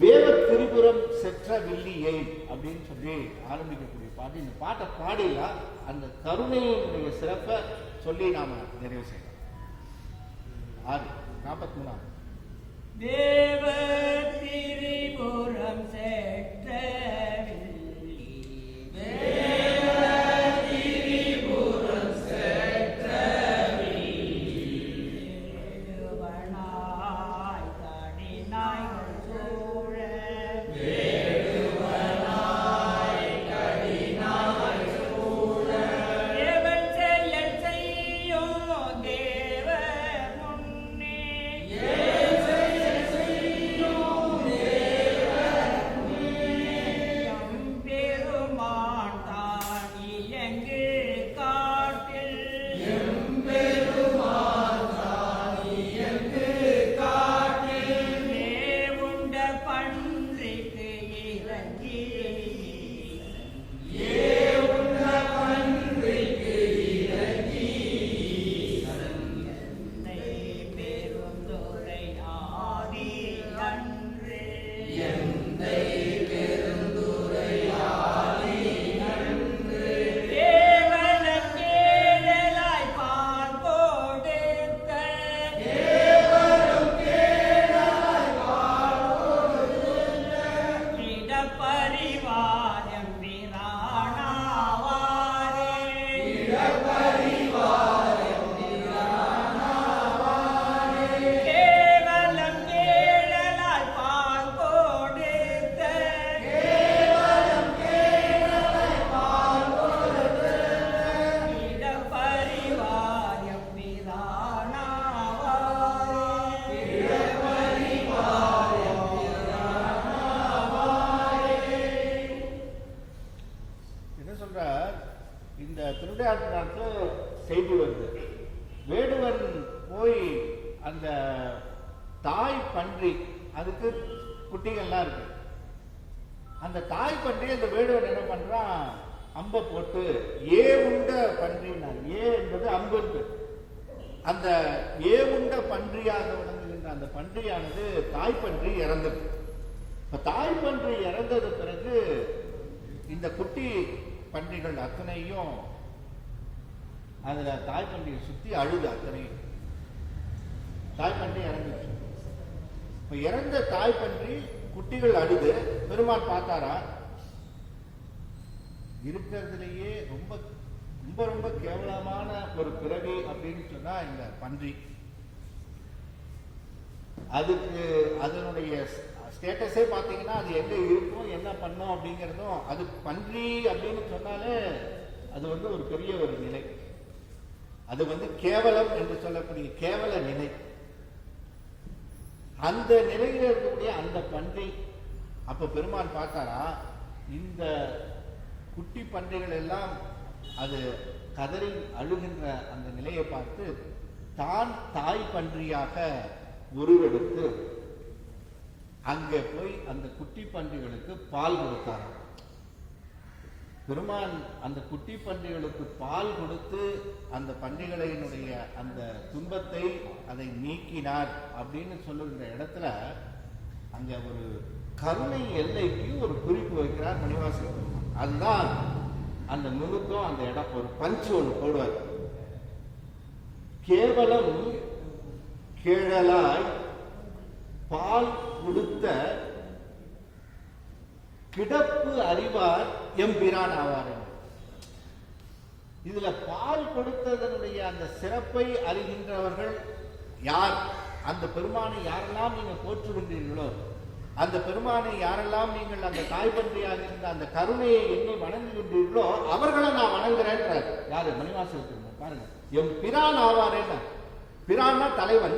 வேவ திரிபுரம் செற்ற வில்லியை அப்படின்னு சொல்லி ஆரம்பிக்கக்கூடிய பாட்டு. இந்த பாட்டை பாடில அந்த கருணையினுடைய சிறப்பை சொல்லி நாம நிறைவு செய்யலாம். 43
தேவ திரிபுரம் செற்ற
அந்த தாய் பன்றி அதுக்கு குட்டிகள்லாம் இருக்கு. அந்த தாய் பன்றி அந்த வேடுவன் என்ன பண்றான், அம்பை போட்டு உண்ட பன்றினா, என்பது அம்பு. அந்த உண்ட பன்றியாக விளங்குகின்ற அந்த பன்றியானது தாய் பன்றி இறந்தது. இப்ப தாய் பன்றி இறந்தது பிறகு இந்த குட்டி பன்றிகள் அத்தனையும் அதுல தாய் பன்றியை சுத்தி அழுது அத்தனையும். தாய் பன்றி இறந்துச்சு. இப்ப இறந்த தாய் பன்றி குட்டிகள் அழுது பெருமாள் பார்த்தாரா, இருக்கிறதுலேயே ரொம்ப ரொம்ப ரொம்ப கேவலமான ஒரு பிறவி அப்படின்னு சொன்னா இந்த பன்றி. அதுக்கு அதனுடைய ஸ்டேட்டஸே பார்த்தீங்கன்னா அது எங்க இருக்கும், என்ன பண்ணும் அப்படிங்கிறதும், அது பன்றி அப்படின்னு சொன்னாலே அது ஒரு பெரிய ஒரு நிலை. அது கேவலம் என்று சொல்லக்கூடிய கேவல நிலை. அந்த நிலையில் இருக்கக்கூடிய அந்த பன்றி அப்ப பெருமான் பார்த்தாரா, இந்த குட்டி பன்றிகள் எல்லாம் அது கதறி அழுகின்ற அந்த நிலையை பார்த்து தான் தாய் பன்றியாக உருவெடுத்து அங்கே போய் அந்த குட்டி பன்றிகளுக்கு பால் கொடுத்தார். பெருமான் அந்த குட்டி பன்றிகளுக்கு பால் கொடுத்து அந்த பன்றிகளினுடைய அந்த துன்பத்தை அதை நீக்கினார் அப்படின்னு சொல்லுகிற இடத்துல அங்க ஒரு கருணை எல்லைக்கு ஒரு குறிப்பு வைக்கிறார் மணிவாசக பெருமான். அதுதான் அந்த நுணுக்கம். அந்த இடம் ஒரு பஞ்சு ஒன்று போடுவார். கேவலம் கேழலாய் பால் கொடுத்த கிடப்பு அறிவார் எம்பிரான் ஆவார். இதுல பால் கொடுத்ததனுடைய அந்த சிறப்பை அறிகின்றவர்கள் யார், அந்த பெருமானை யாரெல்லாம் நீங்க போற்றுகின்றீர்களோ, அந்த பெருமானை யாரெல்லாம் நீங்கள் அந்த தாய் பன்றியாக இருந்த அந்த கருணையை எண்ணி வணங்குகின்றீர்களோ அவர்களை நான் வணங்குறேன். யாரு, மணிவாசக பெருமான். பாருங்க, எம் பிரான் ஆவாரேன்னு. பிரான்னா தலைவன்,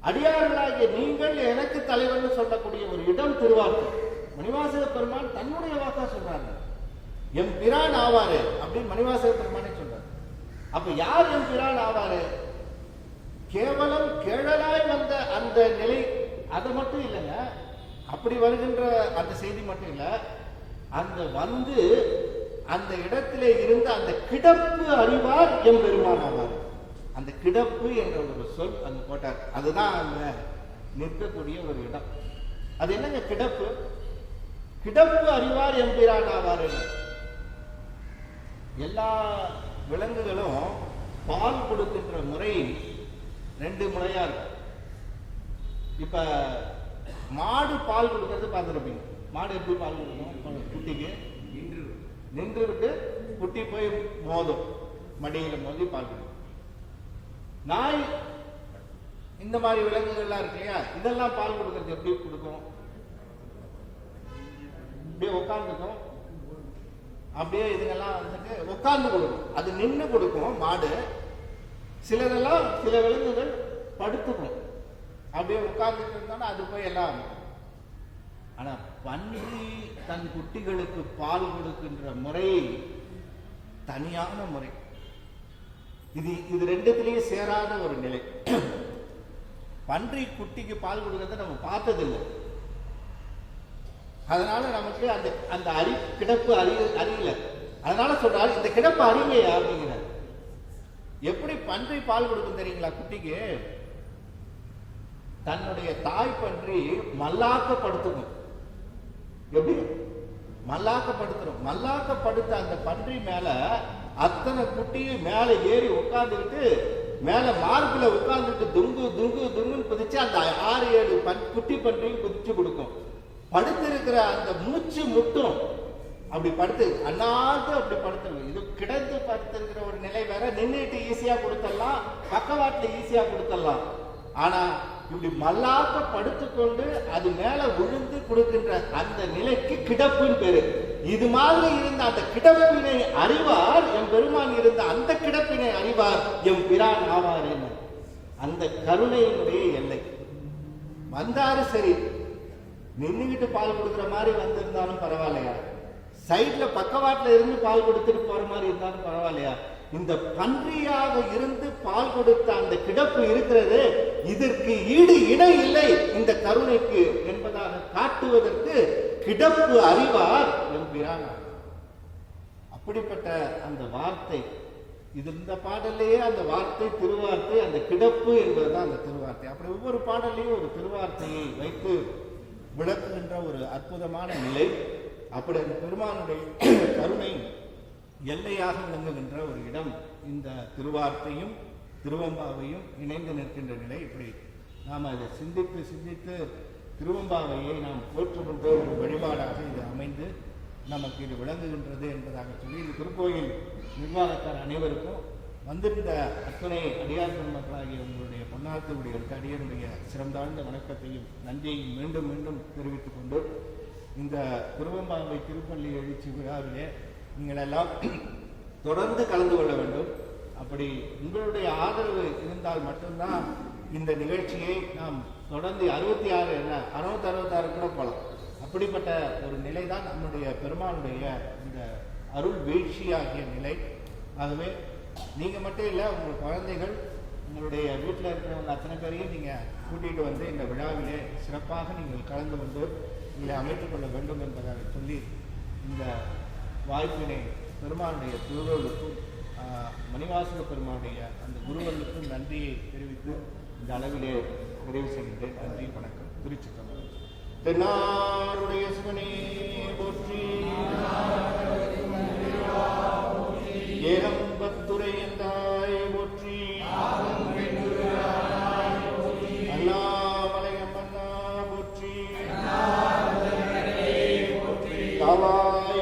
அடியார்களாகிய நீங்கள் எனக்கு தலைவன் சொல்லக்கூடிய ஒரு இடம் திருவாக்கு. மணிவாசக பெருமான் தன்னுடைய வாக்கா சொல்றாங்க, எம் பிரான் ஆவாரு அப்படின்னு மணிவாசக பெருமானே சொல்றாரு. அப்ப யார் எம் பிரான் ஆவாரு? கேவலம் கேழலாய் வந்த அந்த நிலை, அது மட்டும் இல்லைங்க. அப்படி வருகின்ற அந்த செய்தி மட்டும் இல்ல, அந்த அந்த இடத்திலே இருந்த அந்த கிடப்பு அறிவார் எம் பெருமான் ஆவார். அந்த கிடப்பு என்ற ஒரு சொல் அங்க போட்டார். அதுதான் அங்க நிற்கக்கூடிய ஒரு இடம். அது என்னங்க கிடப்பு? கிடப்பு அறிவார் எம்பிரான் ஆவார். எல்லா விலங்குகளும் பால் கொடுக்கின்ற முறை 2 முறையா இருக்கும். இப்ப மாடு பால் கொடுக்கறது பார்த்துருப்பீங்க. மாடு எப்படி பால் கொடுக்கும்? குட்டிக்கு நின்று விட்டு குட்டி போய் மோதும், மடியில மோதி பால் கொடுக்கும். நாய் இந்த மாதிரி விலங்குகள்லாம் இருக்கு இல்லையா, இதெல்லாம் பால் கொடுக்கறது எப்படி கொடுக்கும்? அப்படியே உட்கார்ந்துக்கும். அப்படியே இதுங்கெல்லாம் உட்கார்ந்து கொடுக்கும். அது நின்று கொடுக்கும் மாடு. சிலதெல்லாம் சில விலங்குகள் படுத்துக்கும். அப்படியே உட்கார்ந்துட்டு இருந்தாலும் அது போய் எல்லாம். ஆனா பன்றி தன் குட்டிகளுக்கு பால் கொடுக்கின்ற முறை தனியான முறை. இது ரெண்டுத்திலையும் சேராத ஒரு நிலை. பன்றி குட்டிக்கு பால் கொடுக்கறத நம்ம பார்த்ததில்லை. அதனால நமக்கு அந்த அந்த கிடப்பு அறியல. அதனால சொல்றாரு, இந்த கிடப்பு அறிவையா அப்படிங்கிறார். எப்படி பன்றி பால் கொடுக்கும் தெரியுங்களா? குட்டிக்கு தன்னுடைய தாய் பன்றி மல்லாக்கப்படுத்தணும். எப்படி மல்லாக்கப்படுத்தணும்? மல்லாக்கப்படுத்த அந்த பன்றி மேல அத்தனை குட்டியும் மேல ஏறி உட்கார்ந்துட்டு மேல மார்பில உட்கார்ந்துட்டு துங்கு துங்கு துங்குன்னு குதிச்சு அந்த 6-7 குட்டி பன்றியும் குதிச்சு கொடுக்கும். படுத்திருக்கிற அந்த மூச்சு முட்டும் அப்படி படுத்து அண்ணாந்து அப்படி படுத்துருவோம். இது கிடந்து படுத்திருக்கிற ஒரு நிலை வேற. நின்றுட்டு ஈஸியா கொடுத்துடலாம், பக்கவாட்டுல ஈஸியா கொடுத்துடலாம். ஆனா இப்படி மல்லாக்க படுத்துக்கொண்டு அது மேல விழுந்து கொடுக்கின்ற அந்த நிலைக்கு கிடப்புன்னு பேரு. இது மாதிரி இருந்த அந்த கிடப்பினை அறிவார் எம் பெருமான், இருந்த அந்த கிடப்பினை அறிவார் எம் பிரான் ஆவார். அந்த கருணையினுடைய எல்லை. வந்தாரு சரி, நின்றுகிட்டு பால் கொடுக்குற மாதிரி வந்திருந்தாலும் பரவாயில்லையா, சைட்ல பக்கவாட்டுல இருந்து பால் கொடுத்துட்டு போற மாதிரி இருந்தாலும் பரவாயில்லையா, இந்த பன்றியாக இருந்து பால் கொடுத்த அந்த கிடப்பு இருக்கிறது, இதற்கு ஈடு இணை இல்லை இந்த கருணைக்கு என்பதாக காட்டுவதற்கு கிடப்பு அறிவார் என்கிறான். அப்படிப்பட்ட அந்த வார்த்தை, இது இந்த பாடல்லையே அந்த வார்த்தை திருவார்த்தை, அந்த கிடப்பு என்பதுதான் அந்த திருவார்த்தை. அப்படி ஒவ்வொரு பாடல்லையும் ஒரு திருவார்த்தையை வைத்து விளக்குகின்ற ஒரு அற்புதமான நிலை. அப்படி அந்த பெருமானுடைய கருணை எல்லையாக விளங்குகின்ற ஒரு இடம் இந்த திருவார்த்தையும் திருவம்பாவையும் இணைந்து நிற்கின்ற நிலை. இப்படி நாம் அதை சிந்தித்து சிந்தித்து திருவம்பாவையை நாம் போற்றுகின்ற ஒரு வழிபாடாக இது அமைந்து நமக்கு இது விளங்குகின்றது என்பதாக சொல்லி, இந்த திருக்கோயில் நிர்வாகத்தார் அனைவருக்கும் வந்திருந்த அத்தனை அடியார் பெருமக்களாகிய உங்களுடைய பொன்னாத்துடைய அடியனுடைய சிறந்தாழ்ந்த வணக்கத்தையும் நன்றியையும் மீண்டும் மீண்டும் தெரிவித்துக் கொண்டு, இந்த திருவம்பாவை திருப்பள்ளி எழுச்சி விழாவிலே நீங்கள் எல்லாம் தொடர்ந்து கலந்து கொள்ள வேண்டும். அப்படி உங்களுடைய ஆதரவு இருந்தால் மட்டும்தான் இந்த நிகழ்ச்சியை நாம் தொடர்ந்து 66 என்ன 66 கூட போகலாம். அப்படிப்பட்ட ஒரு நிலை தான் நம்முடைய பெருமானுடைய இந்த அருள் வீழ்ச்சியாகிய நிலை. ஆகவே நீங்கள் மட்டும் இல்லை, உங்கள் குழந்தைகள், உங்களுடைய வீட்டில் இருக்கிறவங்க அத்தனை பேரையும் நீங்கள் கூட்டிகிட்டு வந்து இந்த விழாவிலே சிறப்பாக நீங்கள் கலந்து கொண்டு இதை அமைத்துக் கொள்ள வேண்டும் என்பதாக சொல்லி, இந்த வாய்ப்பினை பெருமானுடைய திருவருளுக்கும் மணிவாசக பெருமானுடைய அந்த குருவர்களுக்கும் நன்றியை தெரிவித்து இந்த அளவிலே நிறைவு செய்கின்றேன். நன்றி, வணக்கம். திருச்சிற்றம்பலம். தென்னாருடைய சிவனே போற்றி, ஏகம்பத்துரை எந்தாய் போற்றி, அண்ணாமலையம் அண்ணா போற்றி, காவாய்